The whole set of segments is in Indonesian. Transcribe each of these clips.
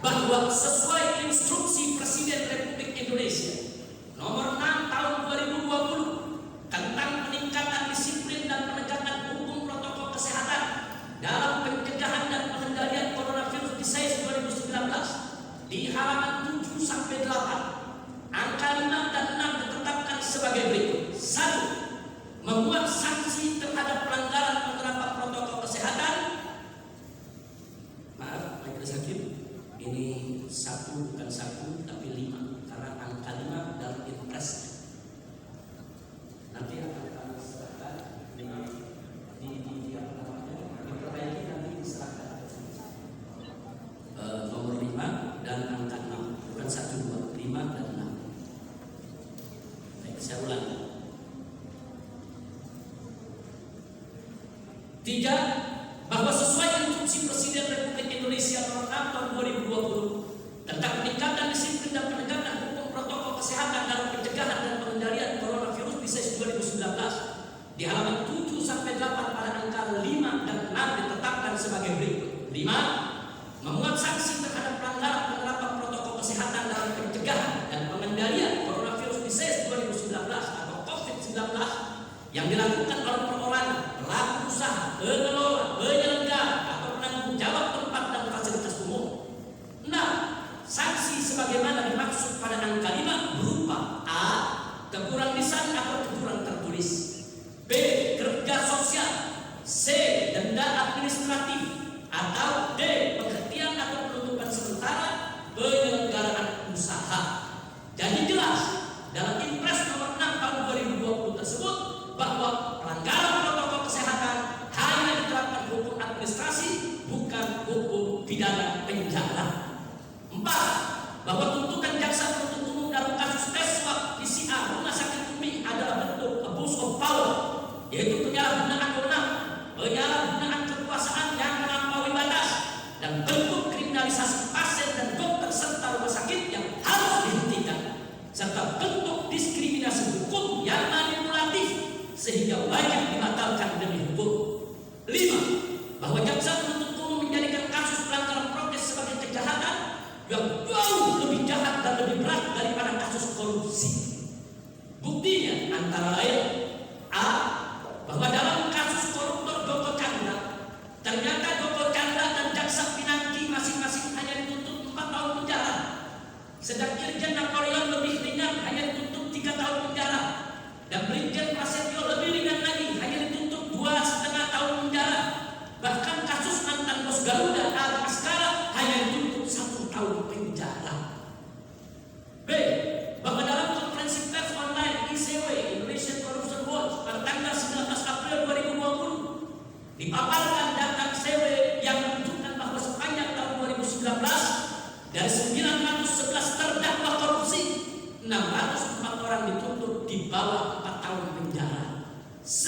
bahwa sesuai instruksi Presiden Republik Indonesia nomor 6 tahun 2020 tentang peningkatan disiplin dan penegakan hukum protokol kesehatan dalam pencegahan dan pengendalian coronavirus disease 2019 di halaman 7 sampai 8, angka 5 dan 6 ditetapkan sebagai berikut. 1. Membuat sanksi terhadap pelanggaran penerapan protokol kesehatan. Maaf, Majelis Hakim, ini 1 bukan 1 tapi 5 karena angka 5 dalam impres. Nanti akan kami serahkan diperbaiki, nanti diserahkan nomor 5 dan angka 6, bukan 1, 2, 5 dan 6. Baik, saya ulang. 3. Bahwa sesuai instruksi Presiden Republik Indonesia nomor 6 tahun 2020 tentang peningkatan disiplin dan penegakan hukum protokol kesehatan dalam pencegahan dan pengendalian coronavirus disease 2019 di halaman 7 sampai 8 pada angka 5 dan 6 ditetapkan sebagai berikut. 5. Memuat sanksi terhadap pelanggaran penerapan protokol kesehatan dalam pencegahan dan pengendalian coronavirus disease 2019 atau COVID-19 yang dilakukan oleh perorangan, pelaku usaha, pengelola, penyelenggara atau penanggung jawab tempat dan fasilitas umum. 6. Sanksi sebagaimana dimaksud pada angka 5 berupa A. Teguran lisan atau teguran tertulis, B. Kerja sosial, C. Denda administratif, atau D. Penghentian atau penutupan sementara penyelenggaraan usaha. Jadi jelas dalam Impres nomor 6 tahun 2020 tersebut bahwa pelanggaran protokol kesehatan hanya diterapkan hukum administrasi, bukan hukum pidana penjara. 4. Bahwa tuntutan jaksa penuntut umum dalam kasus tes swab PCR Rumah Sakit Umi adalah bentuk abuse of power, yaitu penyalahgunaan wewenang, penyalahgunaan kekuasaan yang melampaui batas, dan bentuk kriminalisasi pasien dan dokter serta rumah sakit yang harus dihentikan, serta bentuk diskriminasi hukum yang manipulatif sehingga wajib dibatalkan demi hukum. 5. Bahwa jaksa penuntut umum menjadikan kasus pelanggaran prokes sebagai kejahatan yang jauh lebih jahat dan lebih berat daripada kasus korupsi. Buktinya antara lain: A. Bahwa dalam kasus koruptor Joko Chandra, ternyata Joko Chandra dan jaksa Pinangki masing-masing hanya dituntut 4 tahun penjara, sedang Irjen Napoleon lebih ringan hanya dituntut 3 tahun penjara, dan Brigjen Prasetyo lebih ringan lagi hanya dituntut 2,5 tahun penjara. Bahkan kasus mantan bos Garuda Ali Askara hanya dituntut 1 tahun penjara. B. Bahwa dalam konferensi pers online ICW Indonesian Corruption Watch pada tanggal 19 April 2020 dipaparkan data ICW yang menunjukkan bahwa sepanjang tahun 2019 dari 911 terdakwa korupsi, 604 orang dituntut di bawah 4 tahun penjara. C.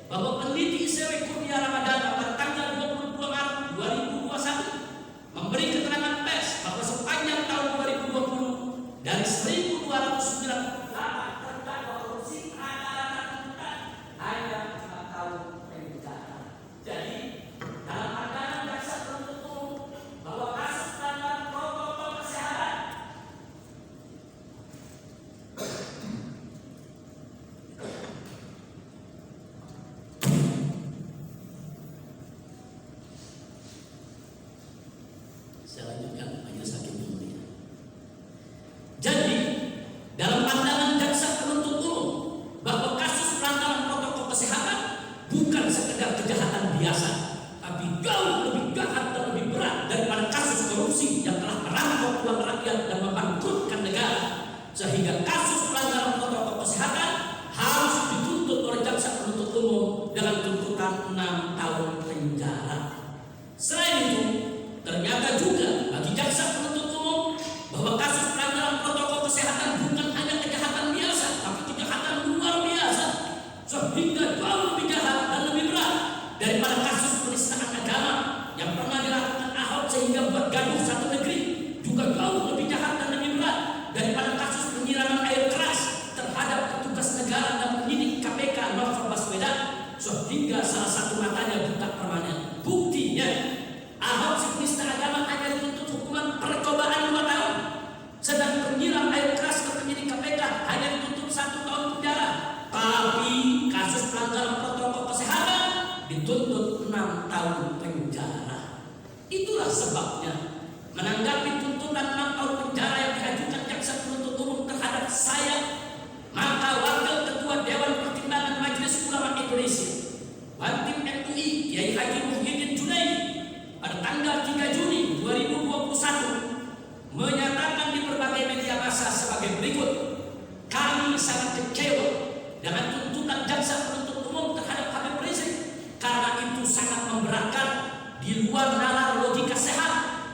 Bahwa peneliti ICW Kurnia Ramadana pada tanggal 22 Maret 2021 memberi keterangan pers bahwa sepanjang tahun 2020 dari 1.298 terdakwa korupsi rata-rata tuntutan hanya 5 tahun penjara. Jadi dalam pandangan jaksa penuntut umum bahwa kasus pelanggaran protokol kesehatan saya lanjutkan, Majelis Hakim yang mulia. Jadi dalam pandangan jaksa penuntut umum bahwa kasus pelanggaran protokol kesehatan bukan sekedar kejahatan biasa, tapi jauh lebih jahat dan lebih berat daripada kasus korupsi yang telah merampok uang rakyat dan membangkrutkan negara, sehingga kasus pelanggaran protokol kesehatan harus dituntut oleh jaksa penuntut umum dengan tuntutan 6 tahun penjara. Selain itu, ternyata juga bagi jaksa penuntut umum bahwa kasus pelanggaran protokol kesehatan bukan hanya kejahatan biasa, tapi kejahatan luar biasa, sehingga jauh lebih jahat dan lebih berat daripada kasus penistaan agama yang pernah dilakukan Ahok sehingga buat gaduh satu negeri, juga jauh lebih jahat dan lebih berat daripada kasus penyiraman air keras terhadap petugas negara dan penyidik KPK Novel Baswedan sehingga salah satu matanya buta permanen. Buktinya Ahok si penista agama hanya dituntut tahun penjara. Itulah sebabnya menanggapi tuntutan 6 tahun penjara yang diajukan jaksa penuntut umum terhadap saya, maka Wakil Ketua Dewan Pertimbangan Majelis Ulama Indonesia, Bantim MUI Kiai Haji Muhyiddin Junaidi, pada tanggal 3 Juni 2021 menyatakan di berbagai media massa sebagai berikut. Kami sangat kecewa dengan tuntutan jaksa penuntut umum terhadap Habib Rizik karena itu sangat memberatkan, di luar nalar logika sehat,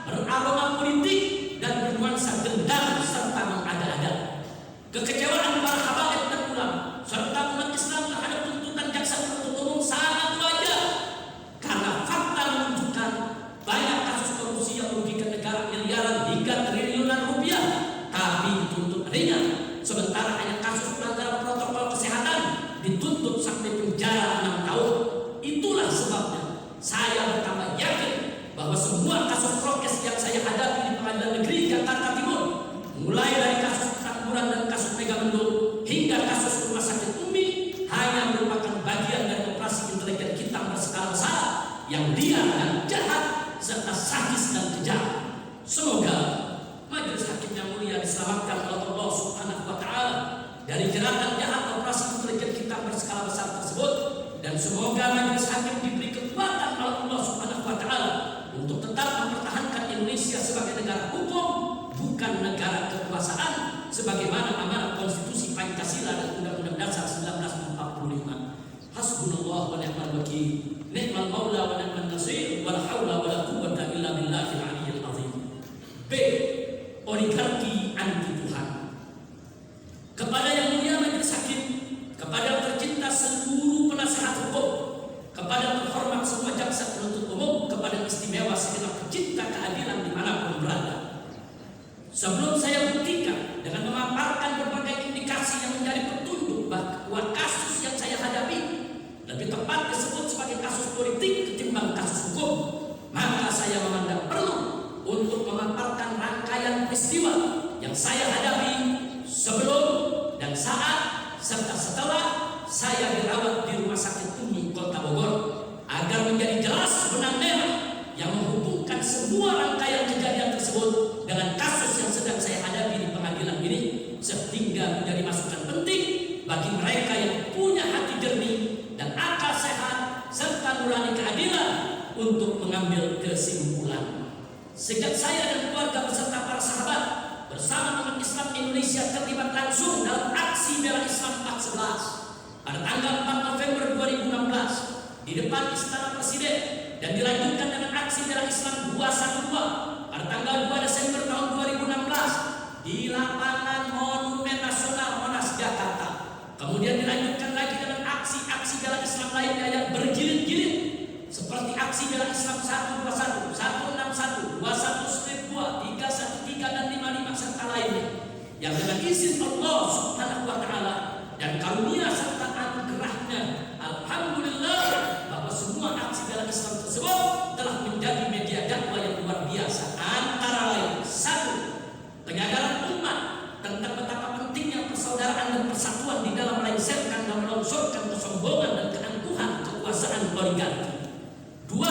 beraroma politik dan bernuansa dendam serta mengada-ada. Kekecewaan para habaib dan ulama serta umat Islam terhadap tuntutan jaksa penuntut umum sangat wajar karena fakta menunjukkan banyak kasus korupsi yang merugikan negara miliaran hingga triliunan rupiah tapi dituntut ringan, sementara hanya kasus pelanggaran protokol kesehatan dituntut sampai penjara 6 tahun. Itulah sebabnya saya bertambah yakin bahwa semua kasus prokes yang saya hadapi di Pengadilan Negeri Jakarta Timur, mulai dari kasus Petamburan dan kasus Megamendung hingga kasus Rumah Sakit Umi, hanya merupakan bagian dari operasi intelijen hitam berskala besar yang liar dan jahat serta sadis dan kejam. Semoga Majelis Hakim yang mulia diselamatkan oleh Allah Subhanahu wa Ta'ala dari jeratan jahat operasi intelijen hitam berskala besar tersebut, dan semoga Majelis Hakim diberi kekuatan oleh Allah Subhanahu wa Ta'ala untuk tetap mempertahankan Indonesia sebagai negara hukum, bukan negara kekuasaan, sebagaimana amanat konstitusi Pancasila dan Undang-Undang Dasar 1945. Hasbunallah wa ni'mal wakil, ni'mal maula wa ni'mal nasir, wa la haula wa la quwwata illa billahil aliyyil azim. B. Oligarki anti Tuhan. Kepada yang mulia Majelis Hakim, kepada tercinta seluruh penasehat hukum, kepada terhormat semua jaksa penuntut umum, kepada istimewa segenap pecinta keadilan dimanapun berada. Sebelum saya buktikan dengan memaparkan berbagai indikasi yang menjadi petunjuk bahwa kasus yang saya hadapi lebih tepat disebut sebagai kasus politik ketimbang kasus hukum, maka saya memandang perlu untuk memaparkan rangkaian peristiwa yang saya hadapi sebelum dan saat serta setelah saya dirawat di Rumah Sakit Umi Kota Bogor, agar menjadi jelas benang merah yang menghubungkan semua rangkaian kejadian tersebut dengan kasus yang sedang saya hadapi di pengadilan ini, sehingga menjadi masukan penting bagi mereka yang punya hati jernih dan akal sehat serta nurani keadilan untuk mengambil kesimpulan. Sejak saya dan keluarga beserta para sahabat bersama umat Islam Indonesia terlibat langsung dalam aksi bela Islam 411 pada tanggal 4 November 2016 di depan Istana Presiden, dan dilanjutkan dengan aksi bela Islam 212 pada tanggal 2 Desember tahun 2016 di lapangan Monumen Nasional Monas Jakarta. Kemudian dilanjutkan lagi dengan aksi-aksi bela Islam lainnya yang berjilid-jilid, seperti aksi bela Islam 121, 161, 21-2, 313 dan 55 serta lainnya, yang dengan izin Allah Subhanahu wa Ta'ala dan karunia serta anugerahnya, alhamdulillah, bahwa semua aksi bela Islam tersebut telah menjadi media dakwah yang luar biasa. Antara lain, 1. Penyadaran umat tentang betapa pentingnya persaudaraan dan persatuan di dalam melengsarkan dan melonsorkan kesombongan dan keangkuhan kekuasaan oligarki. 2.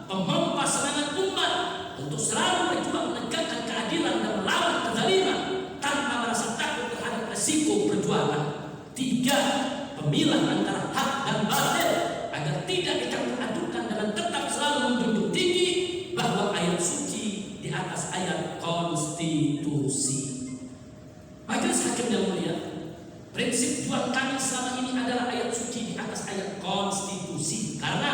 Memompa semangat umat untuk selalu berjuang menegakkan keadilan dan melawan kezaliman tanpa merasa takut terhadap resiko perjuangan. 3. Pemilah antara hak dan batil agar tidak dicampur adukan dengan tetap selalu menjunjung tinggi bahwa ayat suci di atas ayat konstitusi. Majelis Hakim yang mulia, prinsip juang kami selama ini adalah ayat suci di atas ayat konstitusi, karena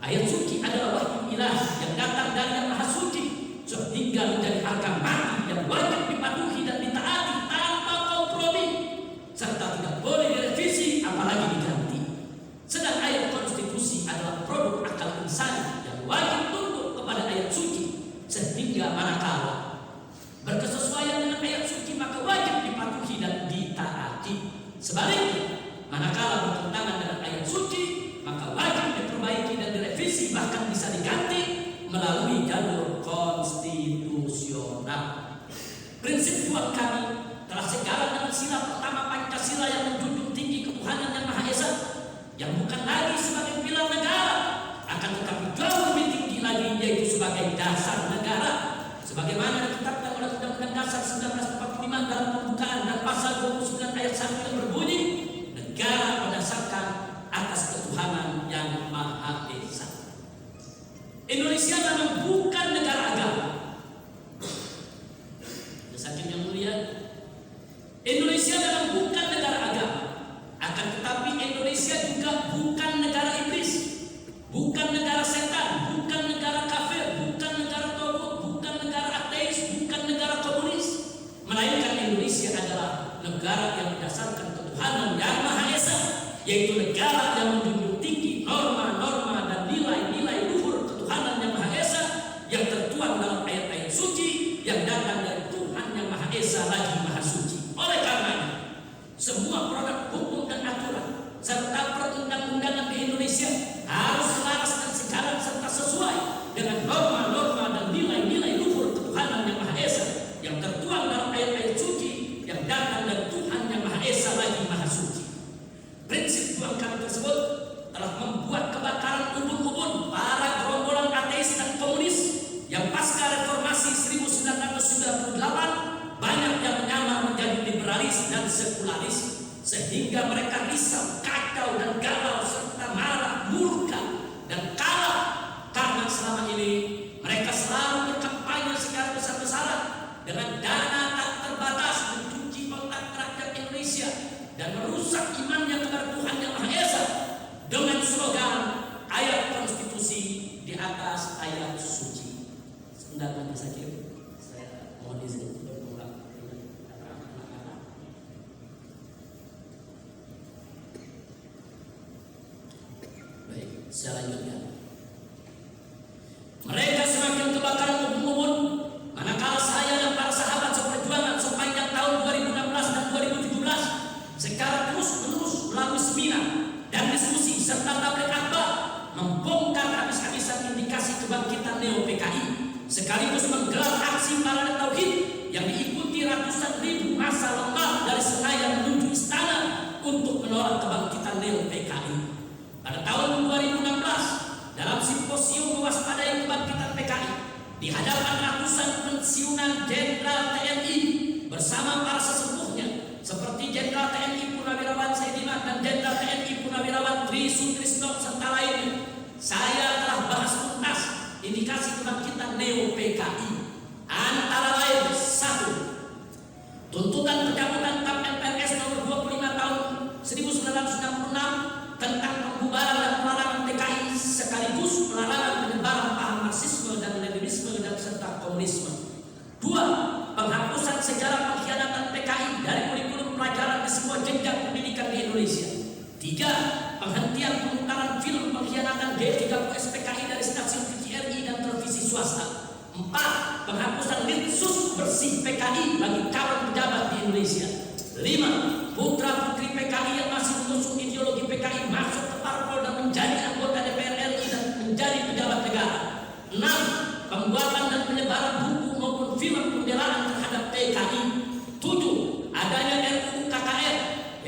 ayat suci adalah wahyu ilahi yang datang dari Yang Maha Suci, sehingga menjadi harga mati yang wajib dipatuhi dan ditaati tanpa kompromi, serta tidak boleh direvisi apalagi diganti. Sedang ayat konstitusi adalah produk akal insani yang wajib tunduk kepada ayat suci, sehingga manakala berkesesuaian dengan ayat suci maka wajib dipatuhi dan ditaati. Sebaliknya, manakala bertentangan dengan ayat suci maka wajib diperbaiki dan direvisi, bahkan bisa diganti melalui jalur konstitusional. Prinsip juang kami telah sejalan dengan sila pertama Pancasila yang menjunjung tinggi ketuhanan yang Maha Esa, yang bukan lagi sebagai pilar negara akan tetapi jauh lebih tinggi lagi, yaitu sebagai dasar negara. Sebagaimana ditetapkan oleh Undang-Undang Dasar 1945 dalam pembukaan dan pasal 29 ayat 1 yang berbunyi, negara berdasarkan atas ketuhanan yang Maha Esa. Indonesia memang bukan negara agama. Saking yang mulia, Indonesia memang bukan negara agama, akan tetapi Indonesia juga bukan negara iblis, bukan negara setan, bukan negara kafir, bukan negara togut, bukan negara ateis, bukan negara komunis, melainkan Indonesia adalah negara yang berdasarkan ketuhanan yang Maha Esa, yaitu negara yang menjunjung tinggi norma-norma dan nilai-nilai luhur ketuhanan yang Maha Esa yang tertuang dalam ayat-ayat suci yang datang dari Tuhan yang Maha Esa lagi Maha Suci. Oleh karenanya, semua produk hukum dan aturan serta perundang-undangan di Indonesia harus selaras dan sejalan serta sesuai dengan norma-norma dan nilai-nilai luhur ketuhanan yang Maha Esa yang tertuang dalam ayat-ayat suci yang datang dari Tuhan yang Maha Esa lagi Maha Suci. Prinsip tuang kami tersebut telah membuat kebakaran ubun-ubun para gerombolan ateis dan komunis yang pasca reformasi 1998 banyak yang menyamar menjadi liberalis dan sekularis, sehingga mereka risau, kacau dan galau serta marah, murka dan kalah karena selama ini mereka selalu berkampanye secara besar-besaran dengan dana tak terbatas mencuci otak rakyat Indonesia dan merusak imannya kepada Tuhan yang Maha Esa dengan slogan ayat konstitusi di atas ayat suci. Sebentar lagi saja, saya mohon izin berpulang. Baik, selanjutnya mereka semakin kebakaran ubun-ubun manakala saya dan para sahabat seperjuangan sepanjang tahun 2016 dan 2017 secara terus-menerus melalui seminar dan diskusi serta tablik akbar membongkar habis-habisan indikasi kebangkitan Neo PKI, sekaligus menggelar aksi parade tauhid yang diikuti ratusan ribu massa lengkap dari Senayan menuju istana untuk menolak kebangkitan Neo PKI. Pada tahun 2016, dalam simposium mewaspadai kebangkitan PKI di hadapan ratusan pensiunan Jenderal TNI bersama para sesepuhnya seperti Jenderal TNI Purnawirawan Saidina dan Jenderal TNI Purnawirawan Tri Sutrisno serta lainnya, saya telah bahas tuntas indikasi kebangkitan Neo PKI, antara lain: 1. Tuntutan pencabutan TAP MPRS nomor 25 tahun 1966 tentang pembubaran dan pelarangan PKI sekaligus pelarangan penyebaran paham Marxisme dan Leninisme dan serta komunisme. 2. Penghapusan sejarah pengkhianatan PKI dari kurikulum pelajaran di semua jenjang pendidikan di Indonesia. 3. Penghentian pemutaran film pengkhianatan G30S PKI dari stasiun TVRI dan televisi swasta. 4. Penghapusan litsus bersih PKI bagi calon pejabat di Indonesia. 5. Putra-putri PKI yang masih mengusung ideologi PKI masuk ke parpol dan menjadi anggota DPR RI dan menjadi pejabat negara. 6. Pembuatan dan penyebaran buku maupun film pembelaan terhadap PKI. 7. Adanya RUU KKR,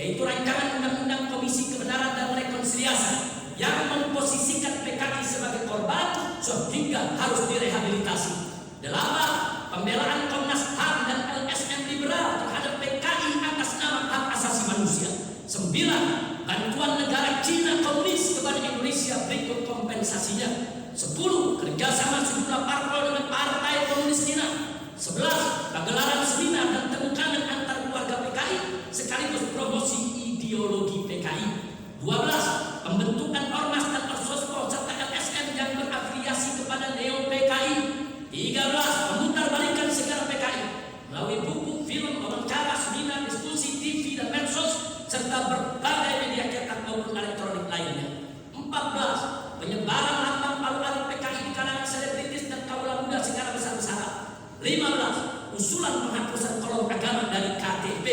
yaitu rancangan undang-undang Komisi Kebenaran dan Rekonsiliasi yang memposisikan PKI sebagai korban sehingga harus direhabilitasi. 8. Pembelaan Komnas HAM dan LSM liberal terhadap PKI atas nama hak asasi manusia. 9. Bantuan negara Cina komunis kepada Indonesia berikut kompensasinya. 10. Kerjasama sejumlah parpol dengan partai komunis Cina. 11. Pagelaran seminar dan temukangan antar keluarga PKI sekaligus promosi ideologi PKI. 12. Pembentukan ormas dan orsospo serta LSM yang berafiliasi kepada Neo PKI. 13. Pemutarbalikan sejarah PKI melalui buku, film, wawancara, seminar, diskusi, TV dan medsos serta berbagai media cetak maupun elektronik lainnya. 14. Penyebaran lambang palu-arit PKI di kalangan selebritis dan kaula muda secara besar-besaran. 15. Usulan penghapusan kolom agama dari KTP.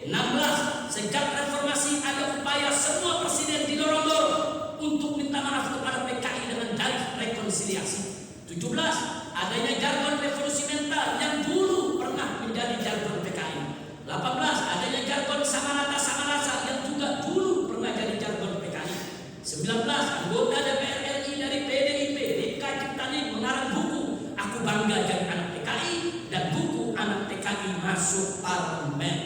16. Sejak reformasi ada upaya semua presiden didorong-dorong untuk minta maaf kepada PKI dengan dalih rekonsiliasi. 17. Adanya jargon revolusi mental yang dulu pernah menjadi jargon PKI. 18. Adanya jargon sama rasa yang juga dulu pernah jadi jargon PKI. 19. Anggota DPR RI dari PD PKI masuk parlemen.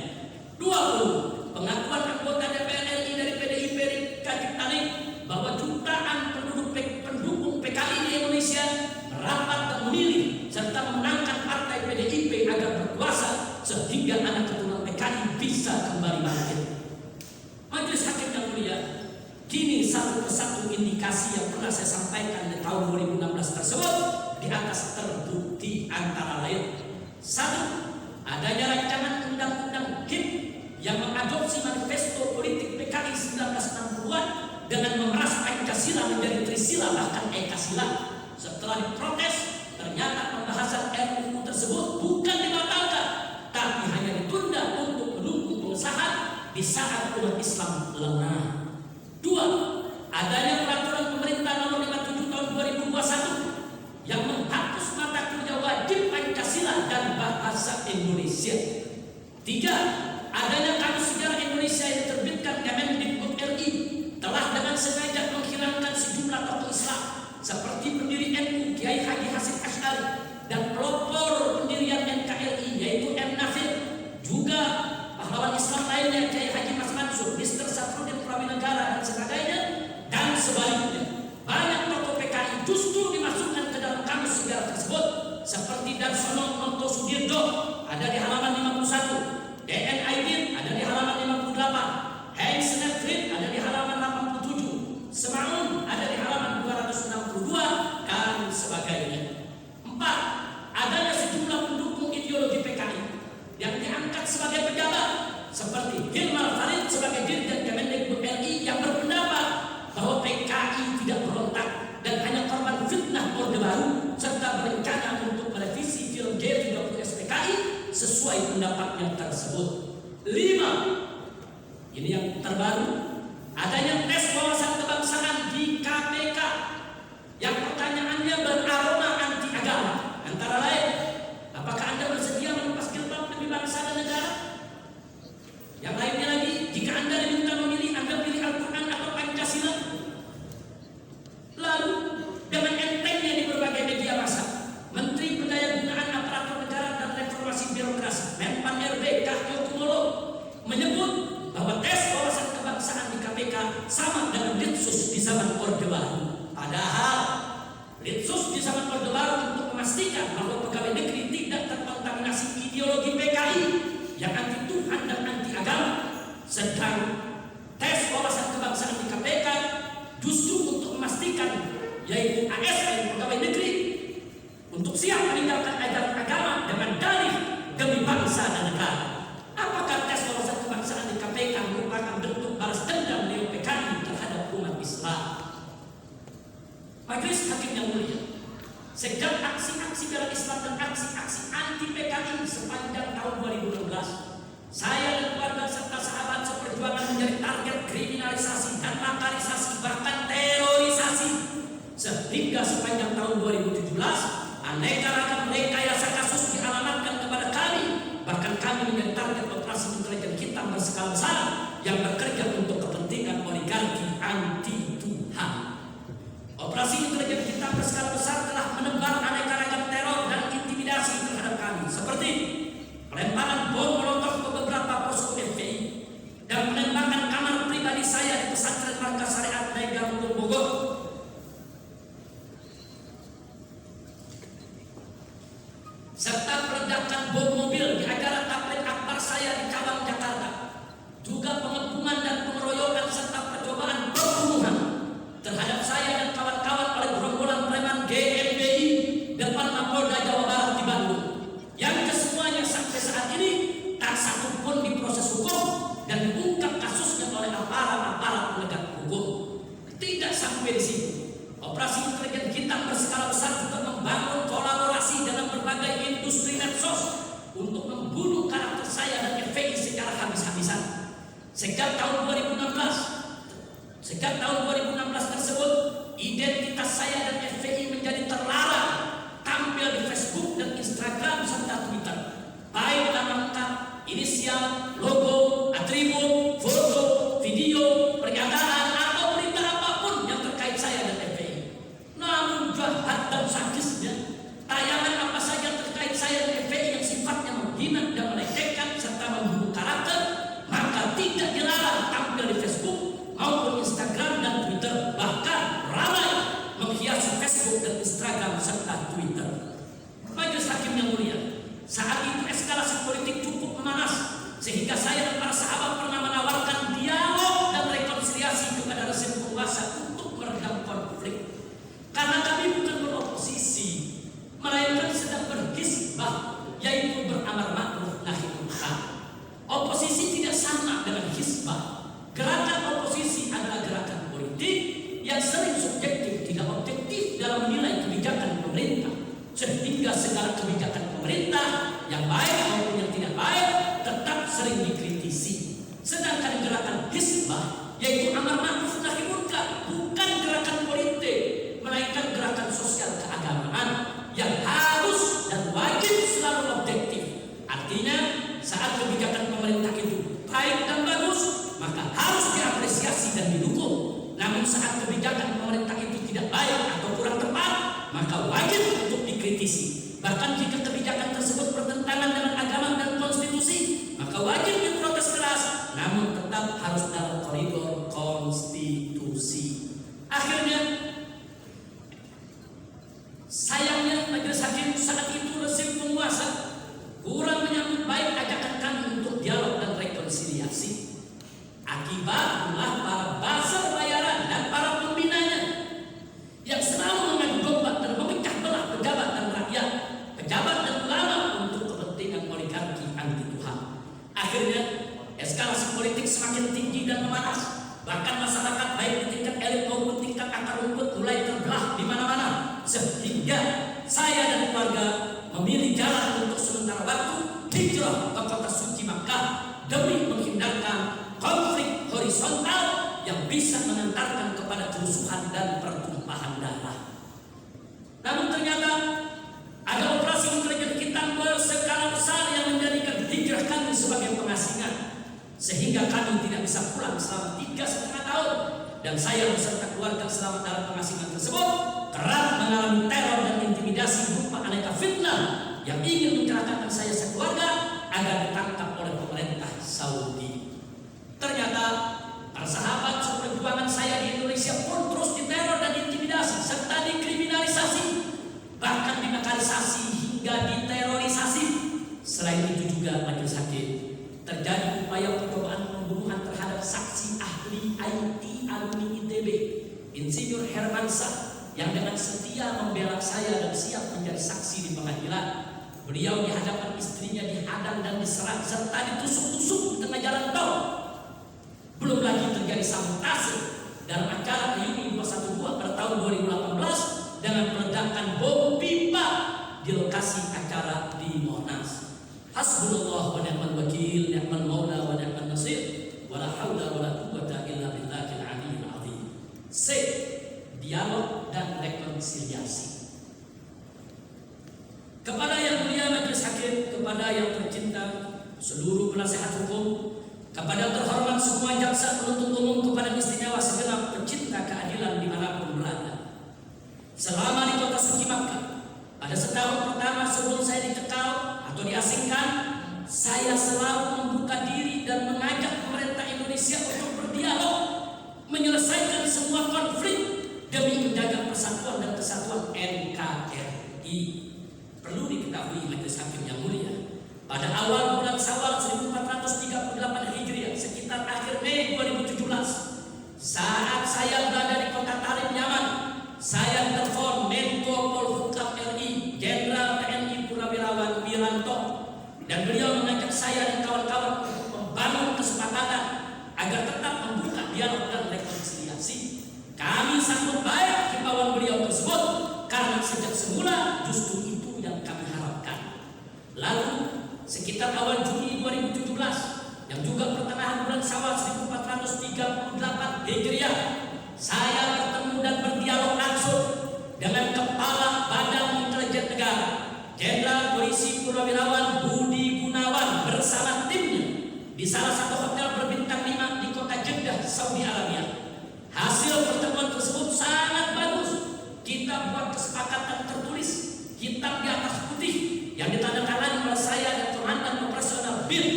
20. Pengakuan anggota DPR RI dari PDIP Kadip Tanik bahwa jutaan pendukung PKI di Indonesia merapat dan memilih serta memenangkan partai PDIP agar berkuasa sehingga anak keturunan PKI bisa kembali bangkit. Majelis Hakim yang mulia, kini satu persatu indikasi yang pernah saya sampaikan di tahun 2016 tersebut di atas terbukti antara lain: 1. Adanya rancangan undang-undang HIP yang mengadopsi manifesto politik PKI 1960-an dengan memeras Pancasila menjadi Trisila bahkan Ekasila. Setelah diprotes, ternyata pembahasan RUU tersebut bukan dibatalkan, tapi hanya ditunda untuk menunggu pengesahan di saat umat Islam lengah. 2. Adanya peraturan pemerintah nomor 57 tahun 2021 yang menghapus mata kuliah wajib Pancasila dan bahasa Indonesia. 3. Adanya kamus sejarah Indonesia yang diterbitkan Kemendikbud RI telah dengan sengaja menghilangkan sejumlah tokoh Islam seperti pendiri NU Kiai Haji Hasyim Asy'ari dan pelopor pendirian NKRI yaitu M. Nafir, juga pahlawan Islam lainnya Kiai Haji Mas Mansur, Mr. Safruddin Prawinegara dan sebagainya. Dan sebaliknya, banyak tokoh PKI justru dimasukkan ke dalam kamus sejarah tersebut seperti Darsono Monto Sudirdo ada di halaman 51, D.N. Aidin ada di halaman 58, Heinz Nefrit ada di halaman 87, Semaun ada di halaman 262 dan sebagainya. 4. Adanya sejumlah pendukung ideologi PKI yang diangkat sebagai pejabat seperti Hilmar Farid sebagai Dirjen Kemendikbud RI yang berpendapat bahwa PKI tidak berontak dan hanya korban fitnah Orde Baru serta berencana untuk merevisi film G30 SPKI sesuai pendapatnya tersebut. 5. Ini yang terbaru, adanya tes wawasan kebangsaan di KPK yang pertanyaannya beraroma anti agama. Antara lain, apakah Anda bersedia melepas jilbab demi bangsa dan negara? Yang lainnya lagi, jika Anda diminta memilih, Anda pilih Al-Quran atau Pancasila? Lalu, dengan entengnya di berbagai media massa, Menteri Pendayagunaan Aparatur Negara dan Reformasi Birokrasi Menpan RB Cahyokumolo menyebut bahwa tes wawasan kebangsaan di KPK sama dengan Litsus di zaman Orde Baru. Padahal Litsus di zaman Orde Baru untuk memastikan bahwa pegawai negeri tidak terkontaminasi ideologi PKI yang anti Tuhan dan anti agama, sedang tes wawasan kebangsaan di KPK justru untuk memastikan yaitu ASN pegawai negeri untuk siap meninggalkan ajaran agama dengan dalih demi bangsa dan negara. Apakah tes wawasan kebangsaan di KPK merupakan bentuk balas dendam dari PKI terhadap umat Islam? Majelis Hakim yang mulia, sejak aksi-aksi bela Islam dan aksi-aksi anti PKI sepanjang tahun 2016, saya dan keluarga serta sahabat seperjuangan menjadi target kriminalisasi dan makarisasi bahkan terorisasi, sehingga sepanjang tahun 2017 aneka ragam rekayasa kasus dialamatkan kepada kami. Bahkan kami menjadi target operasi intelijen hitam berskala besar yang bekerja untuk kepentingan oligarki anti Tuhan. Operasi intelijen hitam berskala besar telah menebar aneka ragam teror dan intimidasi terhadap kami, seperti pelemparan bom molotov ke beberapa posko FPI dan penembakan kamar pribadi saya di pesantren Markas Syariat Naegamutung Bogor, serta peledakan bom mobil di acara tabligh akbar saya di Cawang, Jakarta, juga pengepungan dan pengeroyokan serta percobaan pembunuhan terhadap saya dan kawan-kawan oleh gerombolan preman GMBI depan Mapolda Jawa Barat di Bandung, yang kesemuanya sampai saat ini tak satu pun diproses hukum dan diungkap kasusnya oleh aparat penegak hukum. Tidak sampai di situ, operasi intelijen hitam berskala besar juga membangun kolaborasi dalam berbagai industri medsos untuk membunuh karakter saya dan FPI secara habis-habisan. Sejak tahun 2016 tersebut, identitas saya dan FPI menjadi terlarang tampil di Facebook dan Instagram serta Twitter, baik nama lengkap, inisial, logo, atribut, foto, video, pernyataan atau berita apapun yang terkait saya dan FPI. Namun jahat dan sadisnya, tayangan apa saja terkait saya dan FPI yang sifatnya menghina dan Sehingga saya dan para sahabat pernah menawarkan dialog dan rekonsiliasi kepada rezim penguasa untuk meredam konflik. Karena kami bukan beroposisi, melainkan sedang berhizbah, yaitu beramar ma'ruf nahi munkar. Oposisi tidak sama dengan hizbah. Gerakan oposisi adalah gerakan politik yang sering subjektif, tidak objektif dalam menilai kebijakan pemerintah, sehingga segala kebijakan pemerintah yang baik maupun yang tidak baik tetap sering dikritisi. Sedangkan gerakan hizbah, yaitu amar ma'ruf nahi munkar, bukan gerakan politik, melainkan gerakan sosial keagamaan yang harus dan wajib selalu objektif. Artinya, saat kebijakan pemerintah itu baik dan bagus, maka harus diapresiasi dan didukung. Namun saat kebijakan pemerintah itu tidak baik atau kurang tepat, maka wajib untuk dikritisi. Bahkan jika kebijakan tersebut bertentangan dengan agama dan konstitusi, maka wajib diprotes keras, namun tetap harus dalam koridor konstitusi. Akhirnya, sayangnya majelis hakim saat itu rezim penguasa kurang menyambut baik ajakan kami untuk dialog dan rekonsiliasi. Akibatnya para buzzer bayaran dan para pembinanya yang selalu mengadu domba dan memecah belah pejabat dan rakyat, pejabat dan ulama untuk kepentingan oligarki anti Tuhan. Akhirnya eskalasi politik semakin tinggi dan memanas. Bahkan masyarakat baik di tingkat elit maupun tingkat akar rumput mulai terbelah di mana-mana. Sehingga saya dan keluarga memilih jalan untuk sementara waktu hijrah ke kota suci Makkah demi menghindarkan konflik horizontal yang bisa mengantarkan kepada kerusuhan dan pertumpahan darah. Namun ternyata ada operasi intelijen hitam berskala besar yang menjadikan hijrah kami sebagai pengasingan, sehingga kami tidak bisa pulang selama 3,5 tahun. Dan saya beserta keluarga selama dalam pengasingan tersebut kerap mengalami teror dan intimidasi berupa aneka fitnah yang ingin mencelakakan saya sekeluarga agar ditangkap oleh pemerintah Saudi. Ternyata para sahabat seperjuangan saya di Indonesia pun terus diteror dan intimidasi serta dikriminalisasi, bahkan dinegalisasi hingga diterorisasi. Selain itu juga majelis hakim terjadi upaya percobaan pembunuhan terhadap saksi ahli IT alumni ITB, Insinyur Hermansyah, yang dengan setia membela saya dan siap menjadi saksi di pengadilan. Beliau di hadapan istrinya dihadang dan diserang serta ditusuk-tusuk di tengah jalan tol. Belum lagi terjadi sabotase dalam acara reuni 212 pada tahun 2018 dengan meledakan bom pipa di lokasi acara di Monas. Hasbunallah wa ni'mal wakil, ni'mal maula wa ni'mal nasir, wala haula wala quwwata illa billahil aliyyil azim. C. Dialog dan rekonsiliasi. Kepada yang mulia majelis hakim, kepada yang tercinta seluruh penasihat hukum, kepada terhormat semua jaksa penuntut umum, kepada istimewa segenap pencinta keadilan dimanapun berada. Selama di kota suci Makkah, pada setahun pertama sebelum saya dicekal atau diasingkan, saya selalu membuka diri dan mengajak pemerintah Indonesia untuk berdialog, menyelesaikan semua konflik demi menjaga persatuan dan kesatuan NKRI. Perlu diketahui majelis hakim yang mulia, pada awal bulan Syawal 1438 Hijriah, sekitar akhir Mei 2017, saat saya berada di kota Tarim, Yaman, saya telepon Menko Polhukam RI, Jenderal TNI Purnawirawan Wiranto, dan beliau mengajak saya dan kawan-kawan untuk membangun kesepakatan agar tetap membuka dialog dan rekonsiliasi. Kami sambut baik himbauan beliau tersebut karena sejak semula justru itu yang kami harapkan. Lalu sekitar awal Juni 2017 yang juga pertengahan bulan Syawal 1438 Hijriah, saya bertemu dan berdialog langsung dengan Kepala Badan Intelijen Negara, Jenderal Polisi Purnawirawan Budi Gunawan bersama timnya di salah satu hotel berbintang 5 di kota Jeddah, Saudi Arabia. Hasil pertemuan tersebut sangat bagus. Kita buat kesepakatan tertulis, hitam di atas putih, yang ditandatangani oleh saya dan Komandan Operasional BIN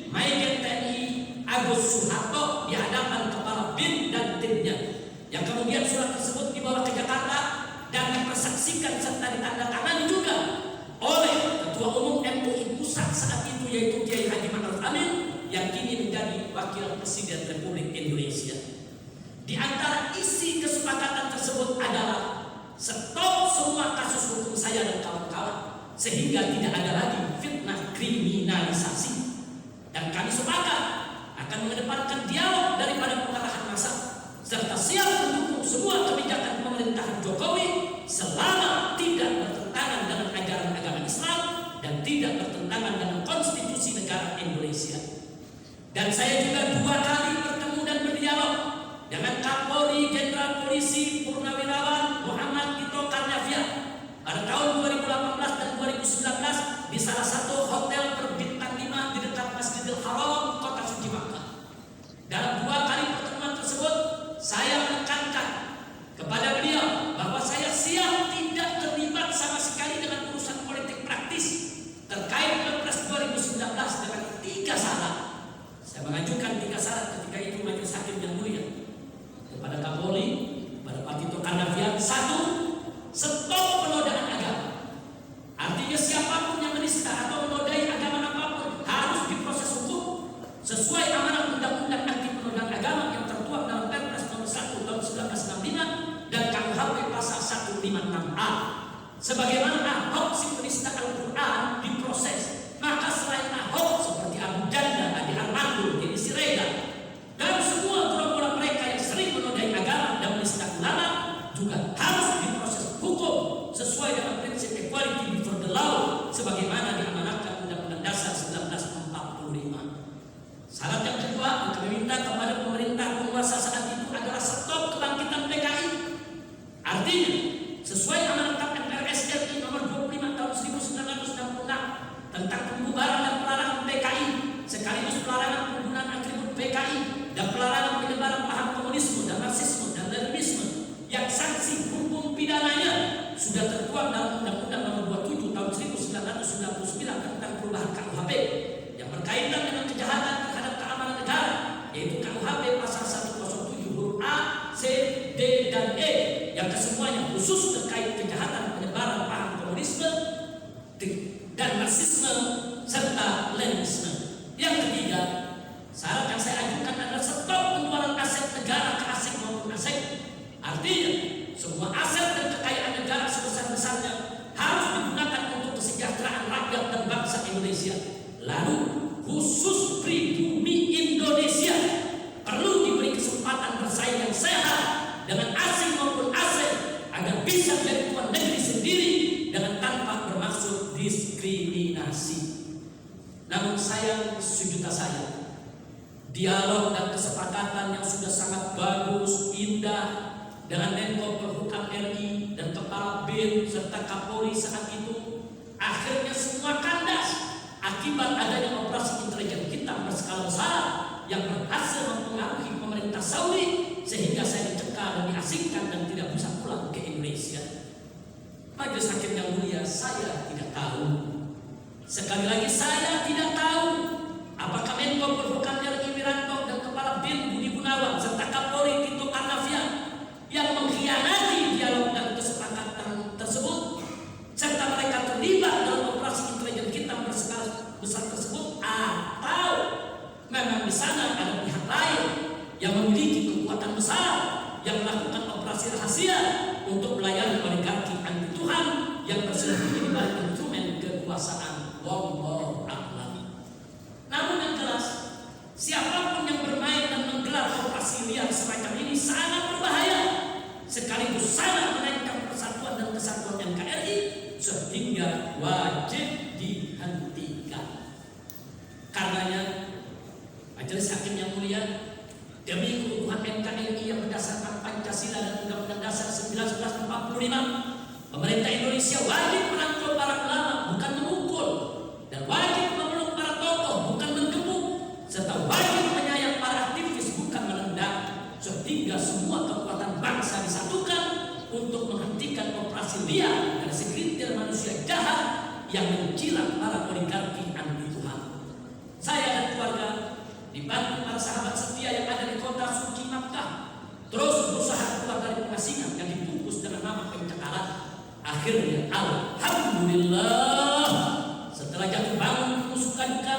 Majen TNI Agus Suharto di hadapan Kepala BIN dan timnya, yang kemudian surat tersebut dibawa ke Jakarta dan dipersaksikan serta ditandatangani juga oleh Ketua Umum MUI Pusat saat itu, yaitu Kiai Haji Ma'ruf Amin, yang kini menjadi Wakil Presiden Republik Indonesia. Di antara isi kesepakatan tersebut adalah stop semua kasus hukum saya dan kawan-kawan, sehingga tidak ada lagi fitnah kriminalisasi. Dan kami sepakat akan mengedepankan dialog daripada pengarahan massa, serta siap mendukung semua kebijakan pemerintahan Jokowi selama tidak bertentangan dengan ajaran agama Islam dan tidak bertentangan dengan konstitusi negara Indonesia. Dan saya juga 2 kali bertemu dan berdialog dengan Kapolri Jenderal Polisi Purnawirawan Muhammad Tito Karnavian pada tahun 2018 dan 2019 di salah satu hotel berbintang 5 di dekat Masjidil Haram, Kota Suci Makkah. Dalam 2 kali pertemuan tersebut, saya menekankan kepada beliau bahwa saya siap tidak terlibat sama sekali dengan urusan politik praktis terkait Pilpres 2019 dengan 3 syarat. Saya mengajukan 3 syarat ketika itu majelis hakim yang mulia kepada Kapolri, pada Pak Tito Karnavian. 1, stop penodaan agama. Artinya siapapun yang menista atau menodai agama apapun harus diproses hukum sesuai amanat undang-undang anti penodaan agama yang tertuang dalam Perpres nomor 1 tahun 1965 dan KUHP pasal 156A. Sebagaimana Ahok si penista Al-Quran diproses, maka selain Ahok seperti Abu Janda, Adi Armando, Dedi Siregar, dan semua gerombolan mereka yang sering menodai agama dan menista ulama juga harus diproses hukum sesuai dengan prinsip equality before the law sebagaimana diamanatkan Undang-Undang Dasar 1945. Syarat yang kedua yang kami minta kepada pemerintah penguasa saat itu adalah stop kebangkitan PKI. Artinya sesuai amanat MPRS RI nomor 25 tahun 1966 tentang pembubaran dan pelarangan PKI sekaligus pelarangan penggunaan atribut PKI dan pelarangan penyebaran paham komunisme dan marxisme dan leninisme yang sanksi hukum pidananya sudah tertuang dalam Undang-Undang nomor 27 tahun 1999 tentang perubahan KUHP yang berkaitan dengan kejahatan terhadap keamanan negara, yaitu KUHP pasal 107 huruf A, C, D, dan E yang kesemuanya khusus terkait kejahatan penyebaran paham komunisme dan marxisme serta leninisme. Yang ketiga, syarat yang saya ajukan adalah stop penjualan aset negara ke asing maupun asing. Artinya semua aset dan kekayaan negara sebesar-besarnya harus digunakan untuk kesejahteraan rakyat dan bangsa Indonesia. Lalu khusus pribumi Indonesia perlu diberi kesempatan bersaing yang sehat dengan asing maupun asing agar bisa menjadi tuan negeri sendiri dengan tanpa bermaksud diskriminasi. Namun sayang sejuta sayang, dialog dan kesepakatan yang sudah sangat bagus, indah dengan Menko Polhukam RI dan Kepala BIN serta Kapolri saat itu akhirnya semua kandas akibat adanya operasi intelijen hitam berskala besar yang berhasil mempengaruhi pemerintah Saudi sehingga saya dicekal dan diasingkan dan tidak bisa pulang ke Indonesia. Majelis hakim yang mulia, saya tidak tahu. Sekali lagi saya tidak tahu apakah Menko Polhukam RI Wiranto dan Kepala BIN Budi Gunawan serta Kapolri Tito Karnavian yang mengkhianati dialog dan kesepakatan tersebut serta mereka terlibat dalam operasi intelijen hitam berskala besar tersebut, atau memang di sana ada pihak lain yang memiliki kekuatan besar yang melakukan operasi rahasia untuk melayani oligarki anti Tuhan yang bersembunyi di balik instrumen kekuasaan. Wallahu a'lam. Namun yang jelas, siapapun yang bermain dan menggelar operasi liar semacam ini sangat berbahaya, sekaligus sangat menaikkan persatuan dan kesatuan NKRI sehingga wajib dihentikan. Karenanya, Majelis Hakim yang mulia, demi keutuhan NKRI yang berdasarkan Pancasila dan Undang-Undang Dasar 1945, pemerintah Indonesia wajib merangkul para ulama, bukan memukul, dan wajib memeluk para tokoh, bukan menggebuk, serta wajib menyayang para aktivis, bukan menendang, sehingga semua kekuatan bangsa disatukan untuk menghentikan operasi liar dan segelintir manusia jahat yang menjilat para oligarki anti Tuhan. Saya dan keluarga dibantu para sahabat setia yang ada di Kota Suci Makkah terus berusaha keluar dari pengasingan yang dibungkus dengan nama pencekalan. Akhirnya alhamdulillah setelah jatuh bangun penuh suka duka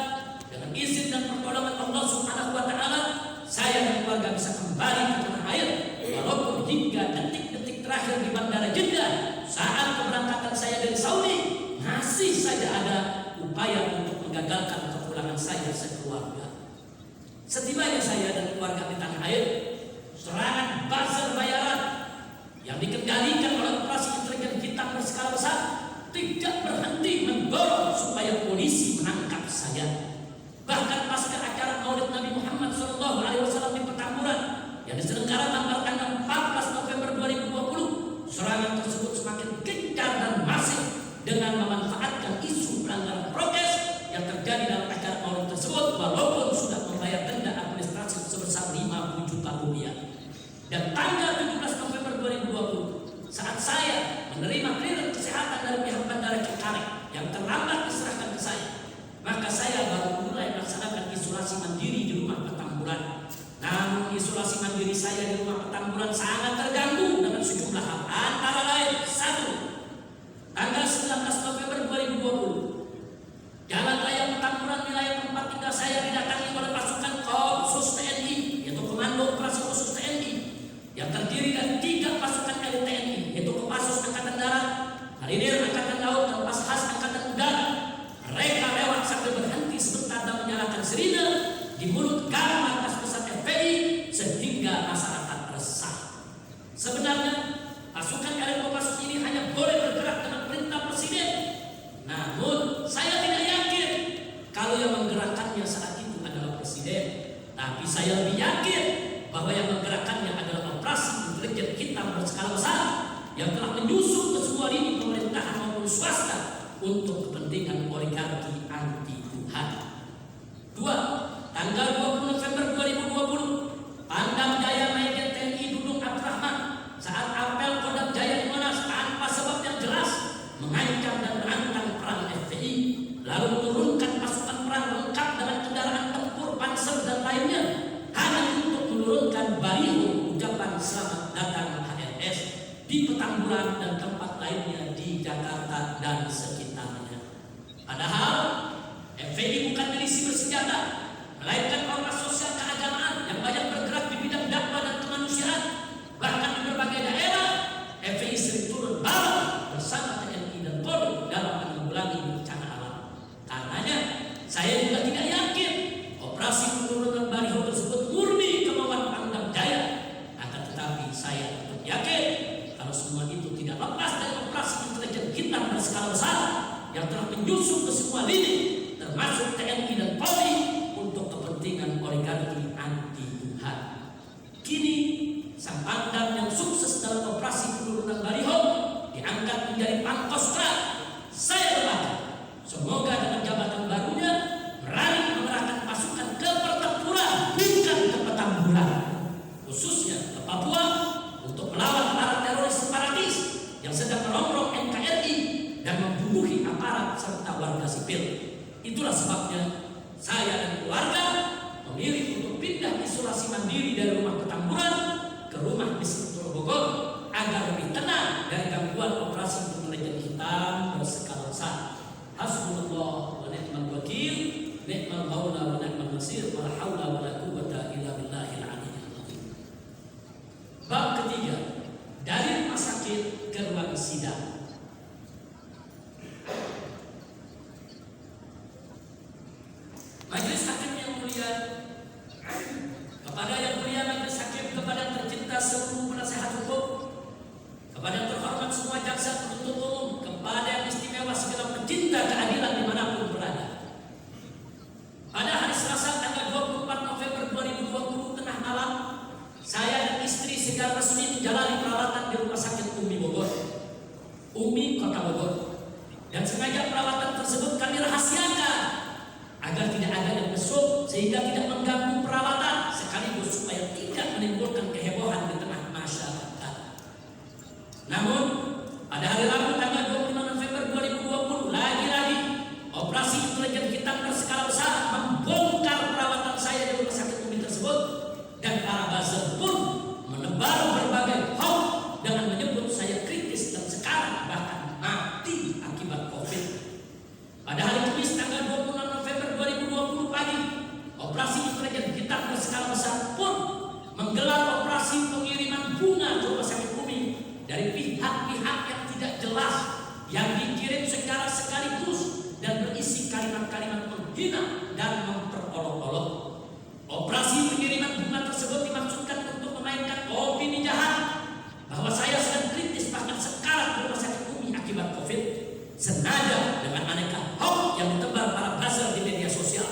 Dengan izin dan pertolongan Allah Subhanahu wa taala, saya dan keluarga bisa kembali ke tanah air walaupun hingga detik-detik terakhir di Bandara Jeddah saat keberangkatan saya dari Saudi masih saja ada upaya untuk menggagalkan kepulangan saya sekeluarga. Setibanya saya dan keluarga di tanah air, serangan buzzer bayaran yang dikendalikan oleh operasi intelijen hitam berskala besar tidak berhenti mendorong supaya polisi menangkap saya. Bahkan pasca acara Maulid Nabi Muhammad SAW di Petamburan yang diselenggarakan tanggal 14 November 2020, serangan tersebut semakin gencar dan masif dengan memanfaatkan isu pelanggaran prokes yang terjadi dalam acara Maulid tersebut, walaupun sudah membayar denda administrasi sebesar 50 juta rupiah. Dan tanggal 17 November 2020, saat saya menerima clearance kesehatan dari pihak Bandara Cengkareng yang terlambat diserahkan ke saya, maka saya baru mulai melaksanakan isolasi mandiri di rumah Petamburan. Namun isolasi mandiri saya di rumah Petamburan sangat terganggu dengan sejumlah hal, antara lain: 1. Tanggal 19 November 2020, jalan raya Petamburan wilayah tempat tinggal saya didatangi oleh pasukan khusus TNI, yaitu Komando Operasi Khusus TNI, yang terdiri dari 3 pasukan elit TNI, yaitu Kopassus Angkatan Darat, Marinir Angkatan Laut, dan Pashas Angkatan Udara. Mereka lewat sambil berhenti sebentar dan menyalakan sirine di mulut gang markas pusat FPI sehingga masyarakat resah. Sebenarnya pasukan elit Kopassus ini hanya boleh bergerak dengan perintah presiden. Namun saya tidak yakin kalau yang menggerakkannya saat itu adalah presiden. Tapi saya lebih yakin bahwa yang menggerakkannya adalah operasi intelijen hitam berskala besar yang telah menyusup ke semua lini pemerintahan maupun swasta untuk kepentingan oligarki anti Tuhan. 2. Tanggal 20 November 2020, Pangdam Jaya Majen TNI Dudung Abdurrahman saat apel Kodam Jaya di Monas tanpa sebab yang jelas mengancam dan menantang perang FPI, lalu menurunkan pasukan perang lengkap dengan kendaraan tempur, panser dan lainnya hanya untuk menurunkan baliho ucapan selamat datang HRS di Petamburan dan tempat lainnya di Jakarta dan sekitarnya. Padahal FPI bukan milisi bersenjata, melainkan ormas sosial keagamaan yang banyak bergerak di bidang dakwah dan kemanusiaan. Bahkan di berbagai daerah, FPI sering turun bareng bersama TNI dan Polri dalam menanggulangi bencana alam. Karenanya, saya juga tidak yakin operasi penurunan baliho tersebut murni kemauan Pangdam Jaya. Akan tetapi saya tetap yakin kalau semua itu tidak lepas dari operasi intelijen hitam berskala besar yang telah menyusup ke semua lini, termasuk TNI dan Polri, untuk kepentingan oligarki anti Tuhan. Kini sang Pangdam yang sukses dalam operasi penurunan baliho diangkat menjadi Pangkostrat. Saya berharap semoga dengan jabatan barunya berani mengerahkan pasukan ke pertempuran, bukan ke Petamburan, khususnya ke Papua, untuk melawan para teroris separatis yang sedang merongrong NKRI dan membunuhi aparat serta warga sipil. Itulah sebabnya saya dan keluarga memilih untuk pindah isolasi mandiri dari rumah Petamburan ke rumah di Sentul Bogor agar lebih tenang dari gangguan operasi intelijen hitam berskala besar. Hasbunallah wa ni'mal wakil, ni'mal maula wa ni'mal nasir, wa la haula wa la quwwata illa billahil aliyyil azim. Bab ketiga, dari rumah sakit ke ruang sidang. Majelis Hakim yang mulia, kepada yang mulia Majelis Hakim, kepada yang tercinta seluruh penasehat hukum, kepada yang terhormat semua jaksa penuntut umum, kepada yang istimewa segala pecinta keadilan dimanapun berada. Pada hari Selasa tanggal 24 November 2020 tengah malam, saya dan istri secara resmi menjalani perawatan di Rumah Sakit Umi Bogor, Umi Kota Bogor, dan sengaja perawatan tersebut kami rahasiakan agar tidak ada yang mesum sehingga tidak mengganggu perawatan, sekaligus supaya tidak menimbulkan kehebohan di tengah masyarakat. Namun pada hari Rabu tanggal 25 November 2020, lagi-lagi operasi intelijen hitam berskala besar membongkar perawatan saya di rumah sakit Umi tersebut, dan para buzzer pun menebar berbagai hoax dengan menyebut saya kritis dan sekarang bahkan mati akibat COVID. Pada hari Kamis tanggal 26 November 2020 pagi, menghina dan memperolok-olok. Operasi pengiriman bunga tersebut dimaksudkan untuk memainkan opini jahat bahwa saya sedang kritis bahkan sekarat di rumah sakit Umi akibat COVID, senada dengan aneka hoax yang ditebar para buzzer di media sosial.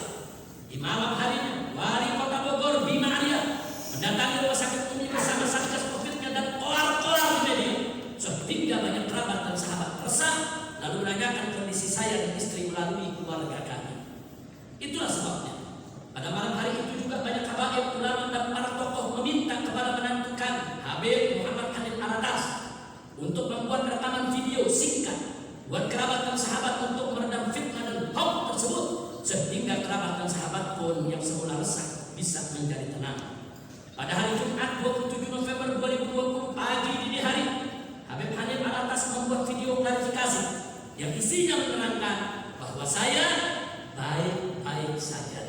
Di malam harinya, Wali Kota Bogor Bima Arya mendatangi rumah sakit Umi bersama satgas COVID-nya dan koar-koar di media, sehingga banyak kerabat dan sahabat resah lalu menanyakan kondisi saya dan istri melalui keluarga kami. Itulah sebabnya pada malam hari itu juga banyak habaib, ulama dan para tokoh meminta kepada menantu kami, Habib Muhammad Hanif Alatas, untuk membuat rekaman video singkat buat kerabat dan sahabat untuk meredam fitnah dan hoax tersebut, sehingga kerabat dan sahabat pun yang semula resah bisa menjadi tenang. Pada hari Jumat 27 November 2020 pagi dini hari, Habib Hanif Alatas membuat video klarifikasi yang isinya menerangkan bahwa saya baik-baik saja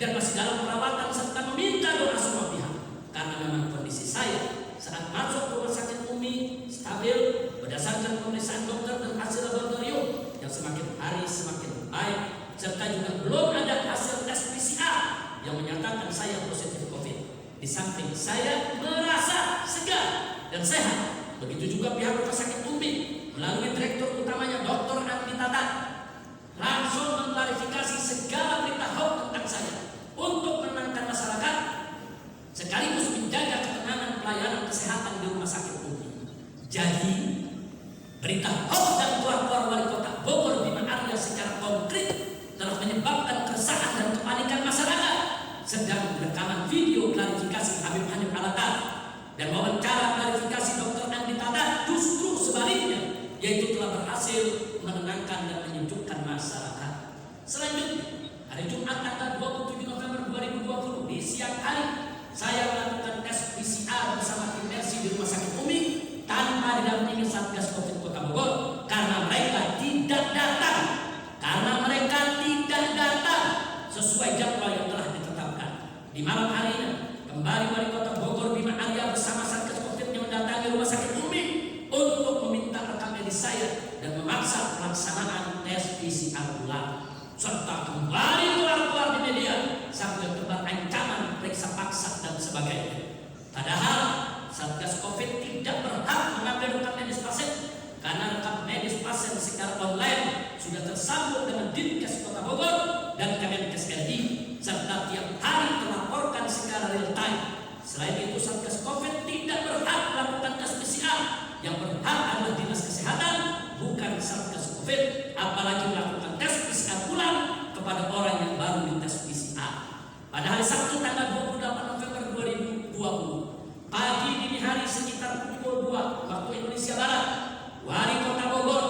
dan masih dalam perawatan serta meminta doa semua pihak karena memang kondisi saya saat masuk rumah sakit Umi stabil berdasarkan pemeriksaan dokter dan hasil laboratorium yang semakin hari semakin baik, serta juga belum ada hasil tes PCR yang menyatakan saya positif COVID. Di samping saya merasa segar dan sehat. Begitu juga pihak rumah sakit Umi melalui direktur utamanya Dr. Andi Tatat langsung mengklarifikasi segala berita hoax tentang saya untuk menenangkan masyarakat sekaligus menjaga ketenangan pelayanan kesehatan di rumah sakit Umi. Jadi berita hoax dan keluar-keluar Wali Kota Bogor Bima Arya secara konkret telah menyebabkan keresahan dan kepanikan masyarakat. Sedang rekaman video klarifikasi Habib Hanif Alatas dan wawancara klarifikasi Dr. Andi Tatat justru sebaliknya, yaitu telah berhasil menenangkan dan menyejukkan masyarakat. Selanjutnya, hari Jumat tanggal 27 November 2020 di siang hari, saya melakukan tes PCR bersama tim Mercy di rumah sakit Umi tanpa didampingi Satgas Covid Kota Bogor karena mereka tidak datang. Sesuai jadwal yang telah ditetapkan. Di malam harinya, kembali Wali Kota Bogor Bima Arya bersama Satgas Covid yang mendatangi rumah sakit Umi untuk meminta rekam medis saya dan memaksa pelaksanaan tes PCR ulang, serta kembali keluar-keluar di media sambil tebar ancaman periksa paksa dan sebagainya. Padahal Satgas Covid tidak berhak mengambil rekam medis pasien karena rekam medis pasien secara online sudah tersambung dengan Dinkes Kota Bogor dan Kemenkes RI, serta tiap hari terlaporkan secara real time. Selain itu, Satgas Covid tidak berhak melakukan tes PCR. Yang berhak adalah Dinas Kesehatan, bukan Satgas Covid, apalagi melakukan tes PCR ulang kepada orang yang baru dites PCR. Pada hari Sabtu tanggal 28 November 2020, pagi dini hari sekitar pukul 2 waktu Indonesia Barat, Wali Kota Bogor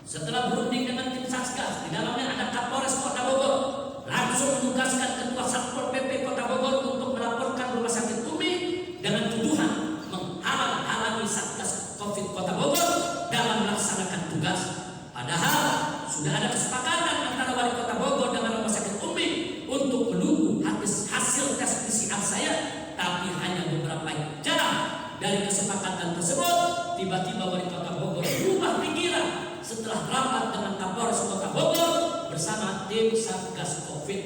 setelah berunding dengan tim Satgas, di dalamnya ada Kapolres Kota Bogor, langsung menugaskan Ketua Satpol PP Kota Bogor untuk melaporkan rumah sakit Umi dengan tuduhan menghalang-halangi Satgas Covid Kota Bogor dalam melaksanakan tugas. Padahal sudah ada kesepakatan antara Wali Kota Bogor dengan rumah sakit Umi untuk menunggu habis hasil tes PCR saya, tapi hanya beberapa jam dari kesepakatan tersebut, tiba-tiba Wali Kota Bogor berubah pikiran setelah rapat dengan Kapolres Kota Bogor bersama tim Satgas Covid.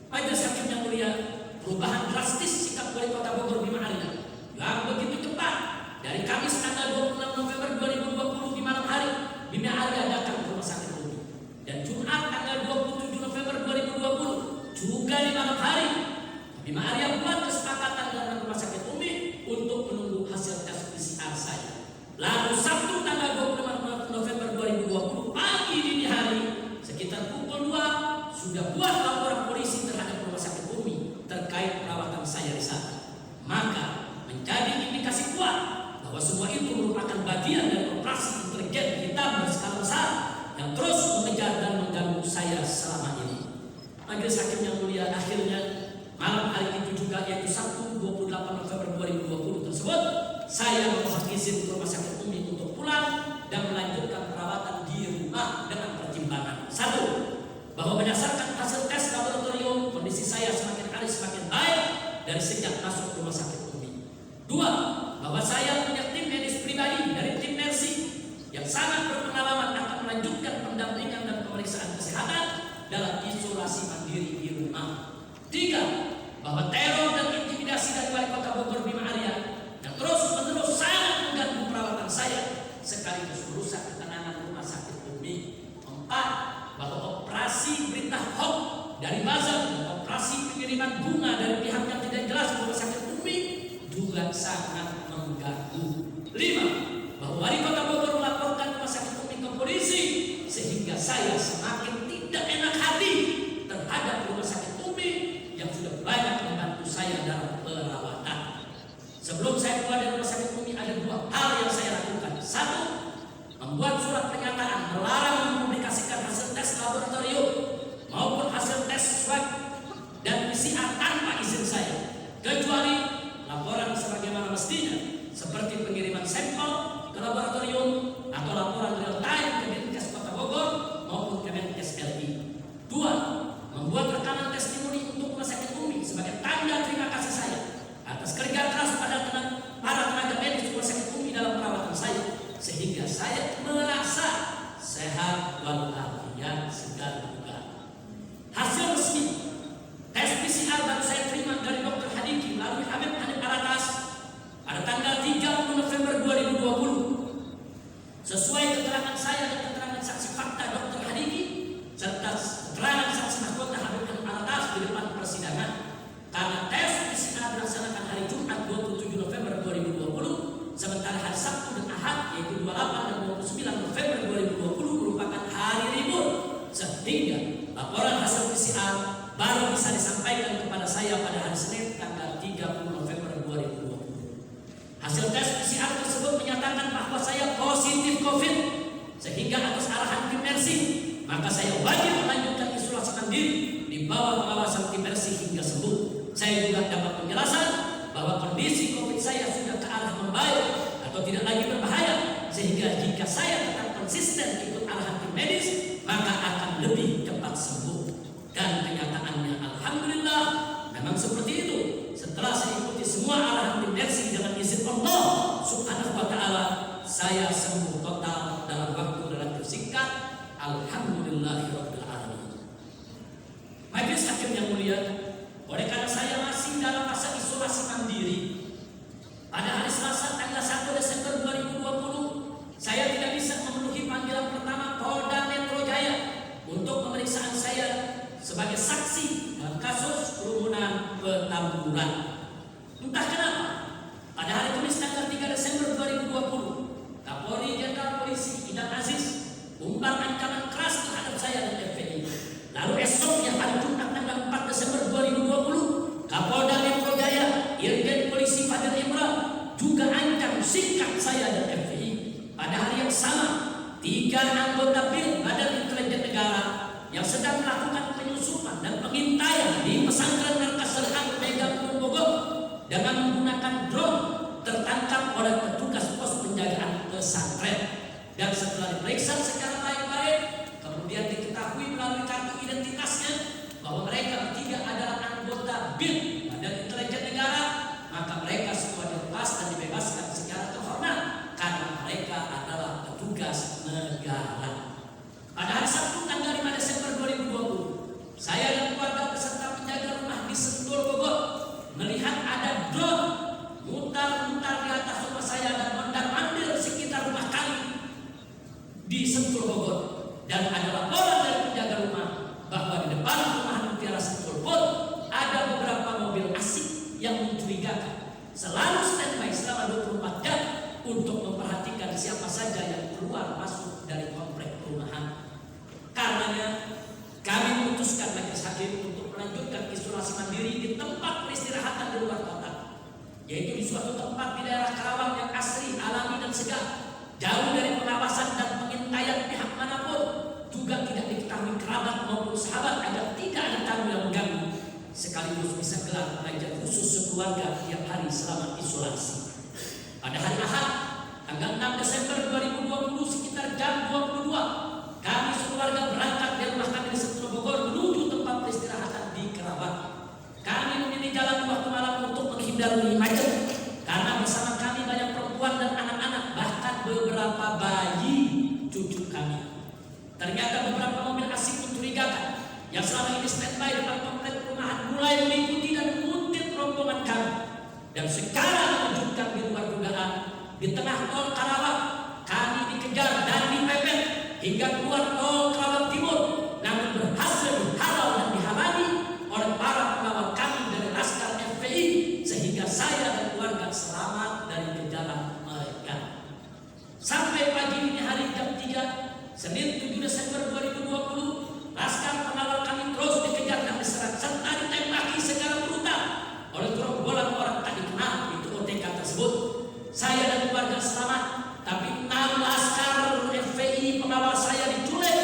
Majelis Hakim yang mulia, perubahan drastis sikap Wali Kota Bogor Bima Arya yang begitu cepat dari Kamis tanggal 26 November 2020 di malam hari, Bima Arya datang ke rumah sakit Umi, dan Jumat tanggal 27 November 2020 juga di malam hari, Bima Arya buat kesepakatan dengan rumah sakit Umi untuk menunggu hasil tes PCR saya. Lalu Sabtu tanggal 25 November 2020 pagi dini hari sekitar pukul 2 sudah buat laporan polisi terhadap rumah sakit Umi terkait perawatan saya di sana. Maka menjadi indikasi kuat bahwa semua itu merupakan bagian dari operasi intelijen hitam berskala besar yang terus mengejar dan mengganggu saya selama ini. Majelis Hakim yang mulia, akhirnya malam hari itu juga, yaitu Sabtu 28 November 2020 tersebut, saya memohon izin ke rumah sakit Umi untuk pulang dan melanjutkan perawatan di rumah dengan pertimbangan: satu, bahwa berdasarkan hasil tes laboratorium kondisi saya semakin hari semakin baik dari sejak masuk rumah sakit Umi. Dua, bahwa saya punya tim medis pribadi dari tim Mercy yang sangat berpengalaman akan melanjutkan pendampingan dan pemeriksaan kesehatan dalam isolasi mandiri di rumah. 3. Bahwa teror dan intimidasi dari Wali Kota Bogor Bima Arya yang terus-menerus sangat mengganggu perawatan saya sekaligus merusak ketenangan rumah sakit Umi. 4. Bahwa operasi berita hoax dari buzzer dan operasi pengiriman bunga dari pihak yang tidak jelas di rumah sakit Umi juga sangat mengganggu. 5. Bahwa Wali Kota Bogor melaporkan rumah sakit Umi ke polisi sehingga saya semakin tidak enak hati terhadap rumah sakit Umi yang sudah banyak membantu saya dalam perawatan. Sebelum saya keluar dari rumah sakit Umi ada 2 hal yang saya lakukan. 1. Membuat surat pernyataan melarang mempublikasikan hasil tes laboratorium maupun hasil tes swab dan PCR tanpa izin saya, kecuali laporan sebagaimana mestinya seperti pengiriman sampel ke laboratorium atau laporan real time ke Dinkes Kota Bogor maupun Kemenkes RI. 2. Membuat rekaman testimoni untuk rumah sakit Umi sebagai tanda terima kasih saya atas kerja keras para tenaga medis rumah sakit Umi dalam perawatan saya sehingga saya merasa sehat walafiat segala duka. Hasil resmi tes PCR baru saya terima dari Dr. Hadiki melalui Habib Hanif Alatas pada tanggal 30 November 2020. Sesuai keterangan saya dan keterangan saksi fakta Dr. Hadiki serta keterangan saksi mahkota Habib Hanif Alatas di depan persidangan, karena tes PCR dilaksanakan hari Jumat 27 November 2020 sementara hari Sabtu dan Ahad yaitu 28 dan 29 November 2020 merupakan hari libur sehingga laporan hasil PCR baru bisa disampaikan kepada saya pada hari Senin tanggal 30 November 2020. Hasil tes PCR tersebut menyatakan bahwa saya positif COVID sehingga atas arahan tim Mercy maka saya wajib melanjutkan isolasi mandiri di bawah pengawasan tim Mercy hingga sembuh. Saya juga dapat penjelasan bahwa kondisi COVID saya sudah ke arah membaik atau tidak lagi berbahaya sehingga jika saya tetap konsisten ikut arahan tim medis maka akan lebih cepat sembuh. Dan kenyataannya alhamdulillah memang seperti itu. Setelah saya ikuti semua arahan tim Mercy dengan izin Allah Subhanahu wa taala, saya sembuh total dalam waktu relatif singkat. Alhamdulillahirabbil alamin. Majelis hakim yang mulia, oleh karena saya masih dalam masa isolasi mandiri, pada hari Selasa tanggal 1 Desember 2020 saya tidak bisa memenuhi panggilan pertama Polda Metro Jaya untuk pemeriksaan saya sebagai saksi dalam kasus kerumunan Petamburan. Entah kenapa, pada hari Kamis tanggal 3 Desember 2020, Kapolri Jenderal Polisi Idam Aziz umbar ancaman keras terhadap saya dan FPI. Lalu esoknya pada Jumat tanggal 4 Desember 2020, Kapolda Metro Jaya Irjen Polisi Fadil Imran juga ancam sikap saya dan FPI. Pada hari yang sama, 3 anggota BIN Badan Intelijen Negara yang sedang melakukan penyusupan dan pengintaian di pesantren Markas Serhang Mega Gunung Bogor dengan menggunakan drone tertangkap oleh petugas pos penjagaan pesantren. Dan setelah diperiksa secara baik-baik, kemudian diketahui melalui kartu identitasnya bahwa mereka bertiga adalah anggota BIN Badan Intelijen Negara, maka mereka semua dilepas dan dibebaskan secara terhormat karena mereka adalah petugas negara. Pada hari Sabtu tanggal 5 Desember 2020, saya dan keluarga beserta penjaga rumah di Sentul Bogor melihat ada drone mutar-mutar di atas rumah saya dan mondar-mandir sekitar rumah kami di Sentul Bogor. Dan ada laporan dari penjaga rumah bahwa di depan rumah Mutiara Sentul pun ada beberapa mobil asing yang mencurigakan selalu standby selama 24 jam untuk memperhatikan siapa saja yang keluar masuk dari komplek perumahan. Karenanya kami memutuskan majelis hakim untuk melanjutkan isolasi mandiri di tempat peristirahatan di luar kota, yaitu di suatu tempat di daerah Karawang yang asri, alami dan segar, jauh dari pengawasan dan pengintaian pihak manapun, juga tidak diketahui kerabat maupun sahabat agar tidak ada tamu yang mengganggu, sekaligus bisa gelar belajar khusus sekeluarga tiap hari selama isolasi. Pada hari Ahad tanggal 6 Desember 2020 sekitar jam 22, kami sekeluarga berangkat dari rumah kami di Sentul Bogor menuju tempat peristirahatan di Kerawang. Kami memilih jalan waktu malam untuk menghindari macet karena bersama kami banyak perempuan dan anak-anak, bahkan beberapa bayi cucu kami. Ternyata beberapa mobil asing mencurigakan yang selama ini standby depan komplek perumahan mulai mengikuti dan menguntit rombongan kami. Dan sekarang menunjukkan di luar dugaan, di tengah tol Karawang kami dikejar dan dipepet hingga keluar tol Karawang Timur, namun berhasil dihalau dan dihalangi oleh para pengawal kami dari Laskar FPI, sehingga saya dan keluarga selamat dari kejaran mereka. Sampai pagi ini hari jam 3 Senin 7 Desember 2020, Laskar pengawal kami terus dikejar dan diserang serta ditembaki secara brutal oleh gerombolan orang tak dikenal itu OTK tersebut. Saya dan keluarga selamat, tapi 6 Laskar FPI pengawal saya diculik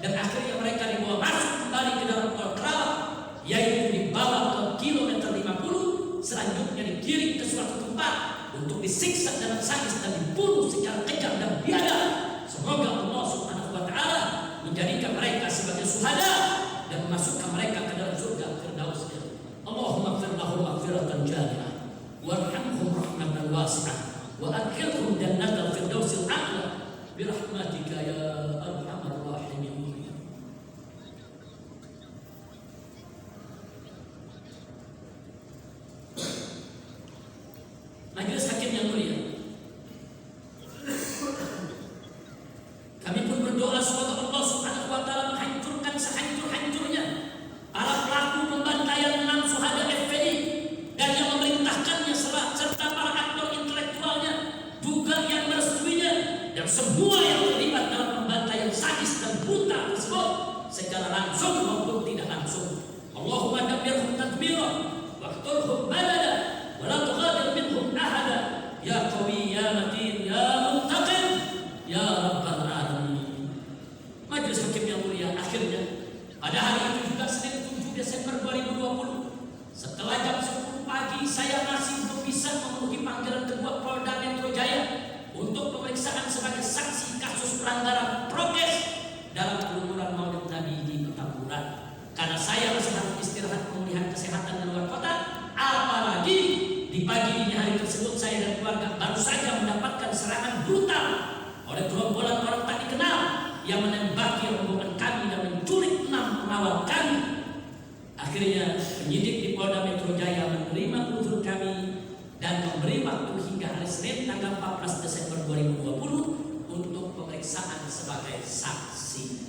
dan akhirnya mereka dibawa masuk kembali ke dalam tol Karawang, yaitu dibawa ke kilometer 50, selanjutnya dikirim ke suatu tempat untuk disiksa dalam sadis dan dibunuh secara kejam dan biadab. Semoga Allah Subhanahu wa Ta'ala menjadikan mereka sebagai syuhada dan memasukkan mereka ke dalam surga Firdaus. Allahumma ighfir lahum maghfiratan jariyah warhamhum rahmatan wasi'ah wa adkhilhum jannatal firdausil a'la bi rahmatika ya arhamar rahimin. Majelis hakim yang mulia, kami pun berdoa semoga Allah Subhanahu wa Ta'ala menghancurkan sehancur-hancurnya para pelaku pembantaian 6 syuhada FPI dan yang memerintahkannya serta para aktor intelektualnya juga yang merestuinya dan semua yang terlibat dalam pembantaian sadis dan brutal tersebut secara langsung maupun tidak langsung. Allahumma dabbirhum tadbira waqtulhum balada wa la tughadir minhum ahada ya qawi ya matin ya muntaqim ya rabbal alamin. Majelis hakim yang mulia, akhirnya pada hari itu juga Senin 7 Desember 2020, setelah jam 10 pagi saya masih belum bisa memenuhi panggilan kedua Polda Metro Jaya untuk pemeriksaan sebagai saksi kasus pelanggaran prokes dalam kerumunan Maulid Nabi di Petamburan. Karena saya masih harus istirahat pemulihan kesehatan di luar kota, apalagi di pagi dini hari tersebut saya dan keluarga baru saja mendapatkan serangan brutal oleh gerombolan orang tak dikenal yang menembaki rombongan kami dan menculik 6 pengawal kami. Akhirnya penyidik di Polda Metro Jaya menerima unsur kami dan memberi waktu hingga hari Senin tanggal 14 Desember 2020 untuk pemeriksaan sebagai saksi.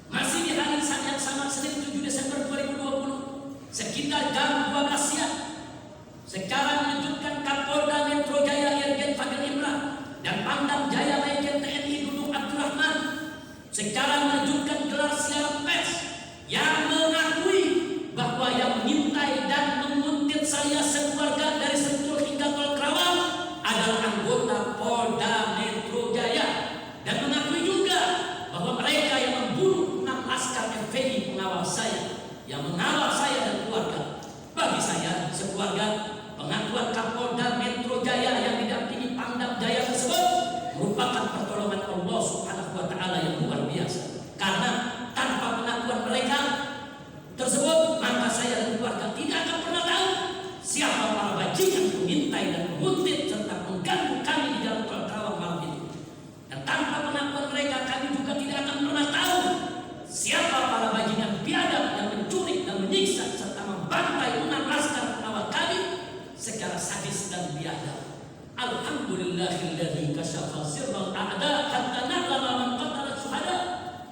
Masih di hari yang sama Senin 7 Desember 2020 sekitar jam 12 siang, secara menunjukkan Kapolda Metro Jaya Irjen Fadil Imran dan Pangdam Jaya Majen TNI Dudung Abdurrahman secara menunjukkan gelar siaran pers yang mengakui bahwa yang mengintai dan menguntit saya sekeluarga dari Sentul hingga tol Karawang adalah anggota Polda Metro Jaya, dan mengakui juga bahwa mereka yang membunuh 6 Laskar FPI pengawal saya yang mengawal saya dan keluarga. Bagi saya sekeluarga, pengakuan Kapolda Metro Jaya yang didampingi Pangdam Jaya tersebut merupakan pertolongan Allah Subhanahu wa Ta'ala yang luar biasa. Karena tanpa pengakuan mereka tersebut, maka saya dan keluarga tidak akan pernah tahu siapa para bajingan mengintai dan menguntit serta mengganggu kami di dalam tol Karawang malam itu. Dan tanpa pengakuan mereka, kami juga tidak akan pernah tahu siapa para bajingan biadab yang menculik dan menyiksa serta membantai 6 laskar pengawal kami secara sadis dan biadab. Alhamdulillahilladzi kasyafa sirral a'da hatta na'lama man qatala syuhada.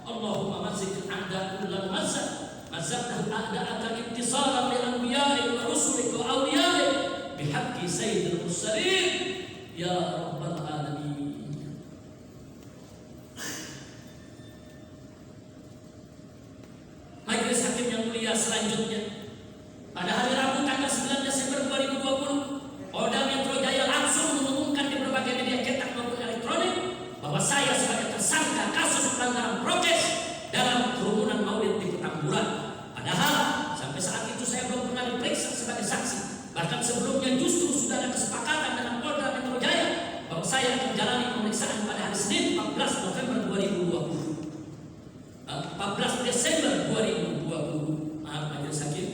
Allahumma mazzid a'da kullal mazzad mazzadtahu a'da'aka intisaran li anbiya'ik wa rusulik wa awliya'ik bihaqqi sayyidil mursalin ya rabbal alamin. Majelis hakim yang mulia, selanjutnya pada hari Rabu tanggal 9 Desember 2020, Polda Metro Jaya langsung mengumumkan di berbagai media cetak maupun elektronik bahwa saya sebagai tersangka kasus pelanggaran prokes dalam kerumunan Maulid di Petamburan. Padahal sampai saat itu saya belum pernah diperiksa sebagai saksi. Bahkan sebelumnya justru sudah ada kesepakatan dengan Polda Metro Jaya bahwa saya akan menjalani pemeriksaan pada hari Senin 14 November 2020. 14 Desember 2020. Maaf majelis hakim.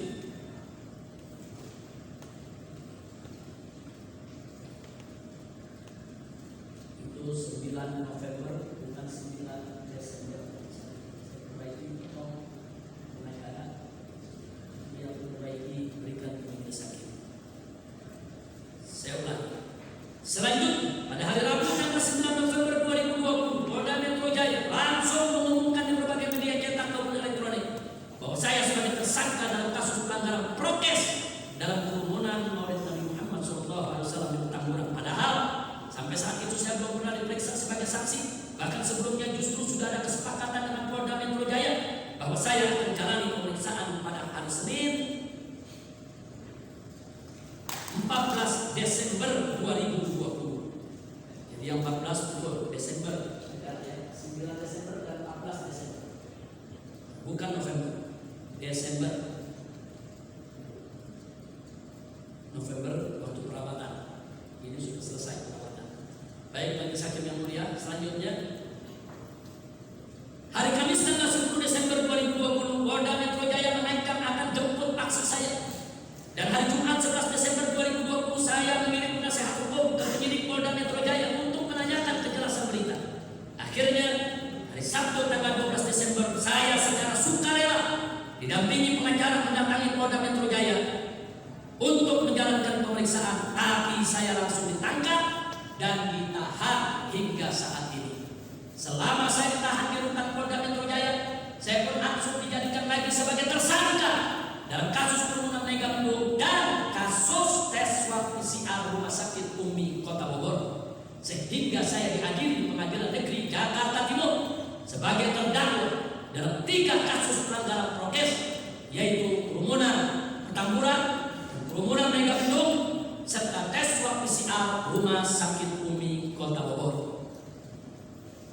prokes dalam kerumunan Maulid Nabi Muhammad SAW di Petamburan. Padahal sampai saat itu saya belum pernah diperiksa sebagai saksi. Bahkan sebelumnya justru sudah ada kesepakatan dengan Polda Metro Jaya bahwa saya akan menjalani pemeriksaan pada hari Senin 14 Desember 2020. Jadi yang 14 betul Desember, 9 Desember dan 14 Desember. Bukan November, Desember. November waktu perawatan. Ini sudah selesai perawatan. Baik, bagi hakim yang mulia, selanjutnya hari Kamis tanggal 10 Desember 2020 Polda Metro Jaya menaikkan akan jemput paksa saya. Dan hari Jumat 11 Desember 2020 saya mengirim nasihat hukum ke penyidik Polda Metro Jaya untuk menanyakan kejelasan berita. Akhirnya hari Sabtu tanggal 12 Desember saya secara sukarela didampingi pengacara mendatangi Polda Metro Jaya untuk menjalankan pemeriksaan, tapi saya langsung ditangkap dan ditahan hingga saat ini. Selama saya ditahan di rutan Polda Metro Jaya, saya pun langsung dijadikan lagi sebagai tersangka dalam kasus kerumunan Megamendung dan kasus tes swab PCR Rumah Sakit Umi Kota Bogor, sehingga saya dihadiri di Pengadilan Negeri Jakarta Timur sebagai terdakwa dalam 3 kasus pelanggaran prokes, yaitu kerumunan Petamburan, kerumunan Megamendung, serta tes swab PCR Rumah Sakit Umi Kota Bogor.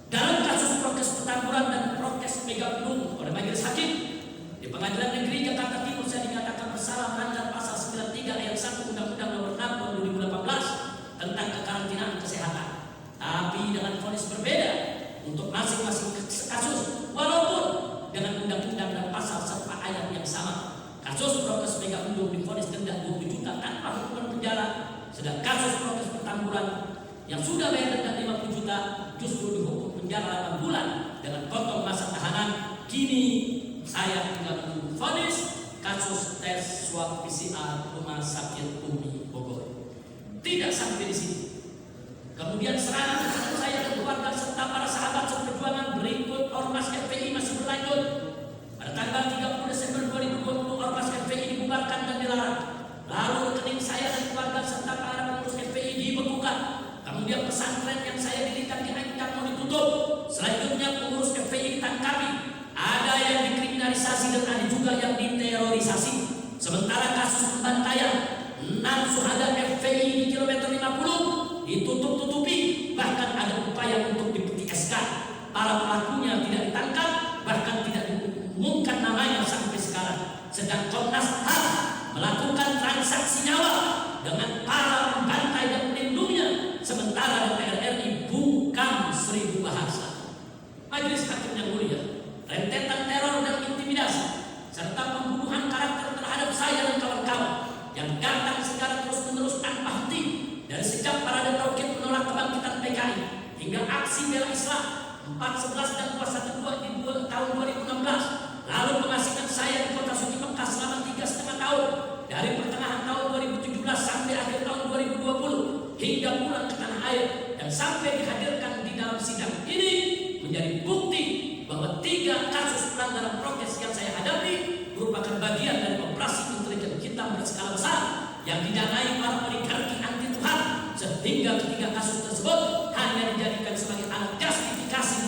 Dalam kasus prokes Petamburan dan prokes Megamendung oleh Majelis Hakim di Pengadilan Negeri Jakarta Timur, saya dinyatakan bersalah melanggar pasal 93 ayat 1 Undang-Undang Nomor 6 Tahun 2018 tentang kekarantinaan kesehatan. Tapi dengan vonis berbeda untuk masing-masing kasus, walaupun dengan undang-undang dan pasal serta ayat yang sama. Kasus prokes Megamendung divonis denda 20 juta tanpa hukuman penjara, sedang kasus prokes Petamburan yang sudah bayar denda 50 juta justru dihukum penjara 8 bulan dengan potong masa tahanan. Kini saya tinggal menunggu vonis kasus tes swab PCR Rumah Sakit Umi Bogor. Tidak sampai di sini. Kemudian serangan terhadap saya dan keluarga serta para sahabat seperjuangan berikut Ormas FPI masih berlanjut. Pada tanggal 30 Desember 2020 Ormas FPI dibubarkan dan dilarang. Lalu rekening saya dan keluarga serta para pengurus FPI dibekukan. Kemudian pesantren yang saya dirikan diancam mau ditutup. Selanjutnya pengurus FPI ditangkapi. Ada yang dikriminalisasi dan ada juga yang diterorisasi. Sementara kasus pembantaian 6 syuhada FPI di kilometer 50 ditutup-tutupi, bahkan ada upaya untuk dipeti SK. Para pelakunya tidak ditangkap, bahkan tidak diumumkan namanya sampai sekarang. Sedang Komnas HAM melakukan transaksi nyawa dengan para pembantai dan pelindungnya, sementara DPR RI bungkam 1000 bahasa. Majelis Hakim yang mulia, rentetan teror dan intimidasi serta pembunuhan karakter terhadap saya dan kawan-kawan yang datang secara terus-menerus tanpa henti dari sejak parade tauhid menolak kebangkitan PKI hingga aksi bela Islam 4/11 dan 212 di tahun 2016, lalu pengasingan saya di kota suci Mekah selama 3,5 tahun dari pertengahan tahun 2017 sampai akhir tahun 2020 hingga pulang ke tanah air dan sampai dihadirkan di dalam sidang ini menjadi bukti bahwa 3 kasus pelanggaran prokes yang saya hadapi merupakan bagian dari operasi intelijen kita berskala besar yang didanai para oligarki anti Tuhan, sehingga ketiga kasus tersebut hanya dijadikan sebagai alat justifikasi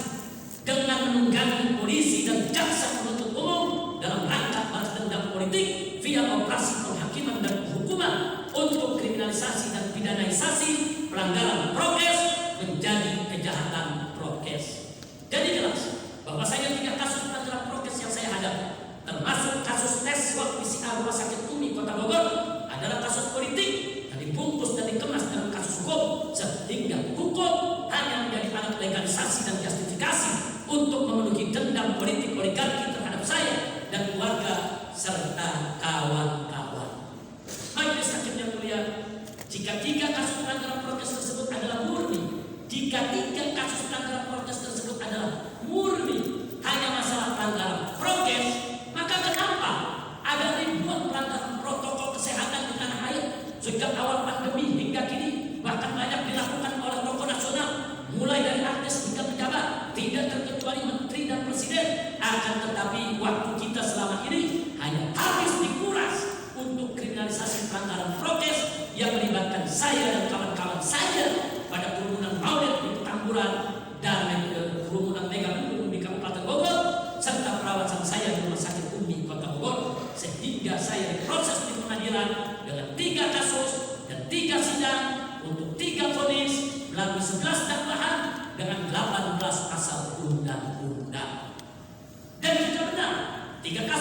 dengan menunggangi polisi dan jaksa penuntut umum dalam rangka balas dendam politik via operasi penghakiman dan hukuman untuk kriminalisasi dan pidanaisasi pelanggaran prokes menjadi kejahatan prokes. Jadi jelas bahwa saya 3 kasus pelanggaran prokes yang saya hadapi, termasuk kasus tes swab PCR Rumah Sakit Umi Kota Bogor, adalah kasus politik yang dibungkus dan dikemas dalam kasus hukum, sehingga hukum hanya menjadi alat legalisasi dan justifikasi untuk memenuhi dendam politik oligarki terhadap saya dan keluarga serta kawan-kawan. Majelis Hakim yang mulia, jika 3 kasus pelanggaran prokes tersebut adalah murni, jika 3 kasus pelanggaran prokes tersebut adalah murni hanya masalah pelanggaran prokes, maka kenapa ada ribuan pelanggaran protokol kesehatan di tanah air sejak awal pandemi hingga kini, bahkan banyak dilakukan oleh tokoh nasional mulai dari artis hingga pejabat, tidak terkecuali menteri dan presiden. Akan tetapi waktu kita selama ini hanya habis dikuras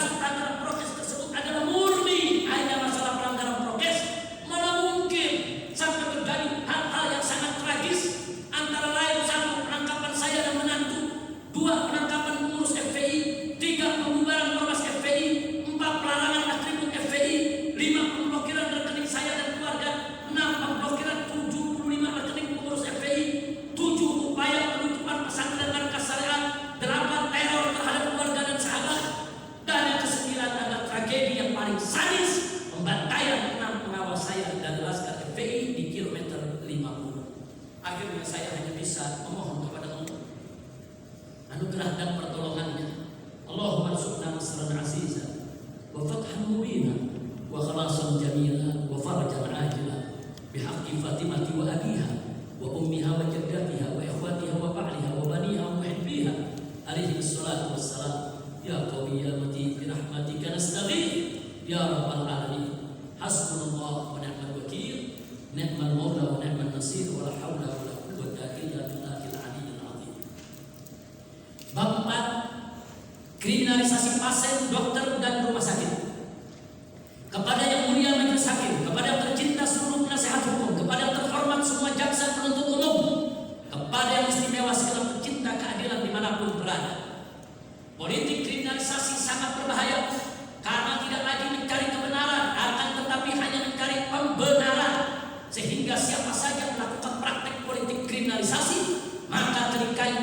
kasus pelanggaran prokes tersebut adalah murni hanya masalah pelanggaran prokes, mana mungkin sampai terjadi hal-hal yang sangat tragis, antara lain 1. Penangkapan saya dan menantu, 2. Penangkapan pengurus FPI, 3. Pembubaran ormas FPI, 4. Pelarangan atribut FPI, 5. Pemblokiran rekening saya dan keluarga, 6. Pemblokiran 75 rekening pengurus FPI, 7. Upaya penutupan pesantren markas syariah, 8. Teror terhadap keluarga dan sahabat, dan yang ke-9 adalah tragedi yang paling sadis, pembantaian 6 pengawal saya dari Laskar FPI di kilometer 50. Akhirnya saya hanya bisa memohon kepada Allah anugerah dan pertolongannya. Allahumma arzuqna nasran azizan wa fathan mubina wa khalasan jamila wa farajan ajila bihaqqi Fatimati wa abiha wa ummiha wa jaddatiha wa ikhwatiha wa ba'liha wa baniha wa muhibbiha alaihi wassalatu wassalam. Ya qawi ya mati bi rahmatika nastaghith ya rabbal alamin. Hasbunallah wa ni'mal wakil, ni'mal maula wa ni'mal nasir, wa la haula wa la quwwata illa billahil aliyyil azim. Bab 4, kriminalisasi pasien, dokter dan rumah sakit. Kepada yang mulia majelis hakim, kepada yang tercinta seluruh penasihat hukum, kepada yang terhormat semua jaksa penuntut umum, kepada yang istimewa segala pecinta keadilan dimanapun berada. Politik kriminalisasi sangat berbahaya karena tidak lagi mencari kebenaran, akan tetapi hanya mencari pembenaran, sehingga siapa saja melakukan praktek politik kriminalisasi maka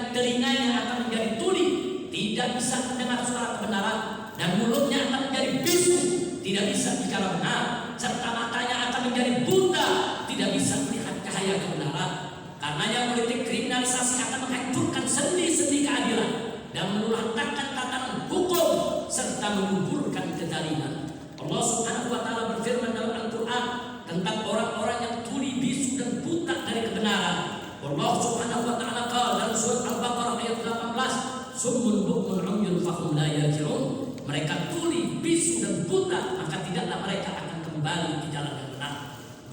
telinganya akan menjadi tuli, tidak bisa mendengar suara kebenaran, dan mulutnya akan menjadi bisu, tidak bisa bicara benar, serta matanya akan menjadi buta, tidak bisa melihat cahaya kebenaran. Karenanya politik kriminalisasi akan menghancurkan sendi-sendi keadilan dan meluluhlantakkan tatanan hukum serta menggugurkan kezaliman. Allah Subhanahu wa taala berfirman dalam Al-Qur'an tentang orang-orang yang tuli, bisu dan buta dari kebenaran. Allah Subhanahu wa taala dalam surat Al-Baqarah ayat 18, summun bukmun umyun fahum la yarji'un. Mereka tuli, bisu dan buta, maka tidaklah mereka akan kembali di jalan yang benar.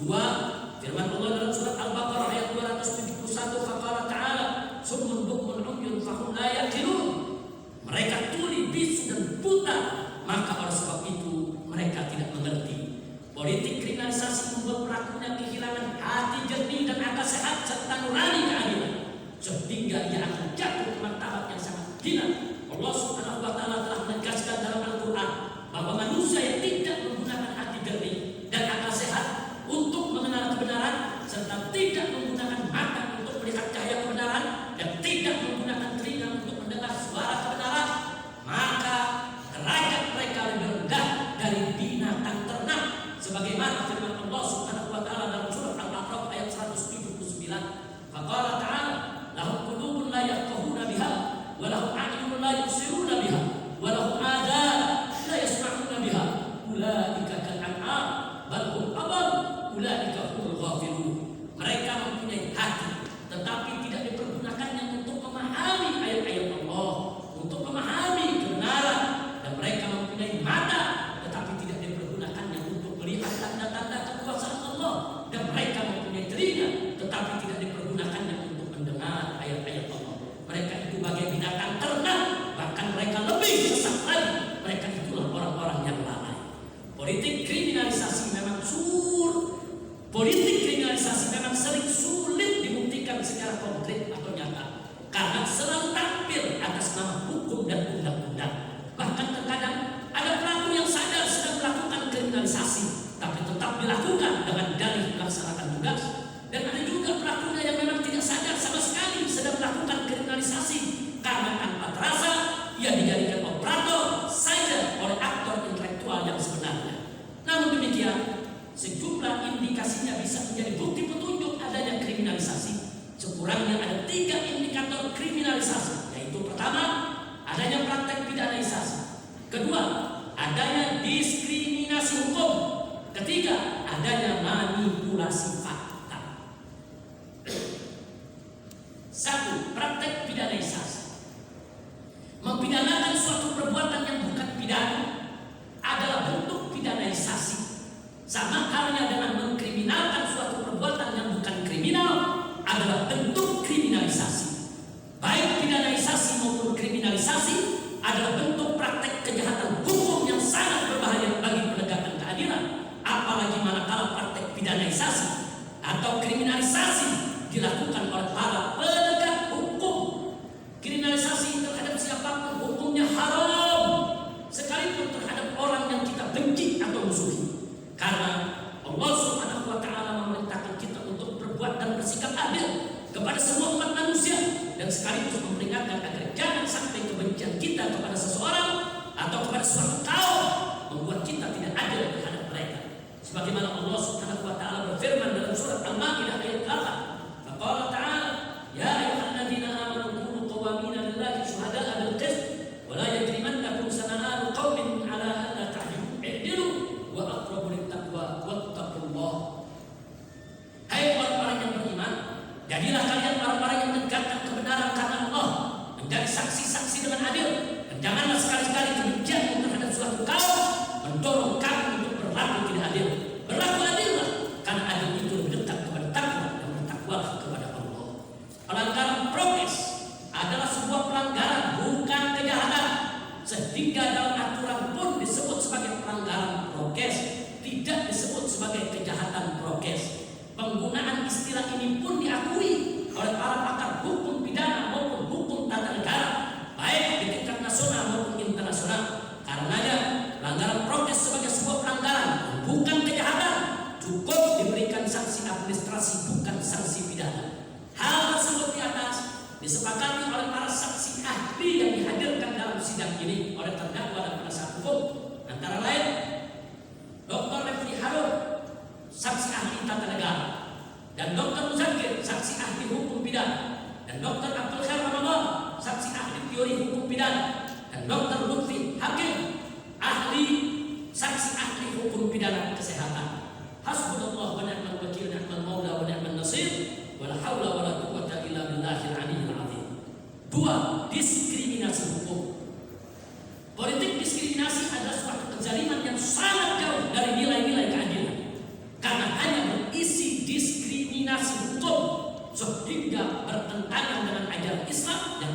2. Firman Allah dalam surat Al-Baqarah ayat 271, faqala ta'ala summun bukmun umyun fahum la yarji'un. Mereka tuli, bisu dan buta, maka oleh sebab itu mereka tidak mengerti. Politik kriminalisasi membuat pelakunya kehilangan hati jernih dan akal sehat serta nurani keadilan, sehingga ia akan jatuh ke martabat yang sangat hina. Allah Subhanahu wa taala telah menegaskan dalam Al-Qur'an bahwa manusia yang tidak menggunakan hati jernih dan akal sehat untuk mengenal kebenaran, serta tidak menggunakan mata untuk melihat cahaya kebenaran, dan tidak menggunakan telinga untuk mendengar suara kebenaran, maka derajat mereka lebih rendah dari binatang ternak, sebagaimana firman Allah Subhanahu wa taala dalam surat Al-A'raf ayat 179. Faqala ta'ala lahum qulubun la yafqahuna biha wa lahum a'yunun la yubsiruna biha wa lahum adhan la yasma'una biha ulaika kal an'am bal hum adall ulaika humul ghafilun. Mereka mempunyai hati tetapi tidak dipergunakannya untuk memahami ayat-ayat Allah, untuk memahami kebenaran, dan mereka mempunyai mata tetapi tidak dipergunakannya untuk melihat tanda-tanda kekuasaan Allah, dan mereka mempunyai telinga tetapi tidak dipergunakannya untuk mendengar ayat-ayat Allah. Mereka itu bagai binatang ternak, bahkan mereka lebih sesat lagi. Mereka itulah orang-orang yang lalai. Politik kriminalisasi memang sering sulit dibuktikan secara konkret atau nyata, karena selalu tampil atas nama hukum dan undang-undang. Bahkan terkadang ada pelaku yang sadar sedang melakukan kriminalisasi, tapi tetap dilakukan dengan dalih melaksanakan tugas. Dan ada juga pelakunya yang memang tidak sadar sama sekali sedang melakukan kriminalisasi, karena tanpa terasa ia dijadikan operator saja oleh aktor intelektual yang sebenarnya. Namun demikian, sejumlah indikasinya bisa menjadi bukti petunjuk adanya kriminalisasi. Sekurangnya ada 3 indikator kriminalisasi, yaitu pertama, adanya praktek pidanaisasi. Kedua, adanya diskriminasi hukum. Ketiga, adanya manipulasi fakta. 1. Praktek pidanaisasi. Mempidanakan suatu perbuatan yang bukan pidana adalah bentuk pidanaisasi. Sama halnya dengan mengkriminalkan suatu perbuatan yang bukan kriminal adalah bentuk kriminalisasi. Baik pidanaisasi maupun kriminalisasi adalah bentuk praktek kejahatan hukum Karena Allah Subhanahu wa taala memerintahkan kita untuk berbuat dan bersikap adil kepada semua umat manusia, dan sekaligus memperingatkan agar jangan sampai kebencian kita kepada seseorang atau kepada suatu kaum membuat kita tidak adil terhadap mereka. Sebagaimana Allah Subhanahu wa taala berfirman dalam surat Al-Maidah ayat 8, faqala ta'ala ya ayyuhalladzina amanu kunu qawwamina lillahi syuhada'a bil qist wa la yajrimannakum shana'anu qaumin 'ala alla ta'dilu i'dilu wa aqrabu lit-taqwa wattaqullah. Hai orang-orang yang beriman, jadilah kalian orang-orang yang menegakkan kebenaran karena Allah, menjadi saksi-saksi dengan adil, dan janganlah sekali-kali kebencian terhadap suatu kaum mendorong kamu untuk berlaku tidak adil. Berlaku adillah, karena adil itu lebih dekat kepada takwa, dan bertakwalah kepada Allah. Pelanggaran prokes adalah sebuah pelanggaran, bukan kejahatan, sehingga dalam aturan pun disebut sebagai pelanggaran prokes, tidak disebut sebagai kejahatan prokes. Penggunaan istilah ini pun diakui oleh para pakar hukum pidana maupun hukum tata negara, baik di tingkat nasional maupun internasional. Karenanya, pelanggaran prokes sebagai sebuah pelanggaran, bukan kejahatan, cukup diberikan sanksi administrasi, bukan sanksi pidana. Hal tersebut di atas disepakati oleh para saksi ahli yang dihadirkan dalam sidang ini oleh terdakwa dan penasihat hukum, antara lain Dr. Refli Harun, saksi ahli tata negara, dan Dr. Muzakir, saksi ahli hukum pidana, dan Dr. Abdul Khair Ramadan, saksi ahli teori hukum pidana, dan Dr. Lutfi Hakim, ahli saksi ahli hukum pidana kesehatan. Hasbunallah wa ni'mal wakil, ni'mal maula wa ni'mal nasir, wa la haula wa la quwwata illa billahil aliyyil azim. 2. Diskriminasi hukum. Politik diskriminasi adalah suatu kezaliman yang sangat jauh dari nilai-nilai keadilan, karena hanya berisi diskriminasi hukum sehingga bertentangan dengan ajaran Islam yang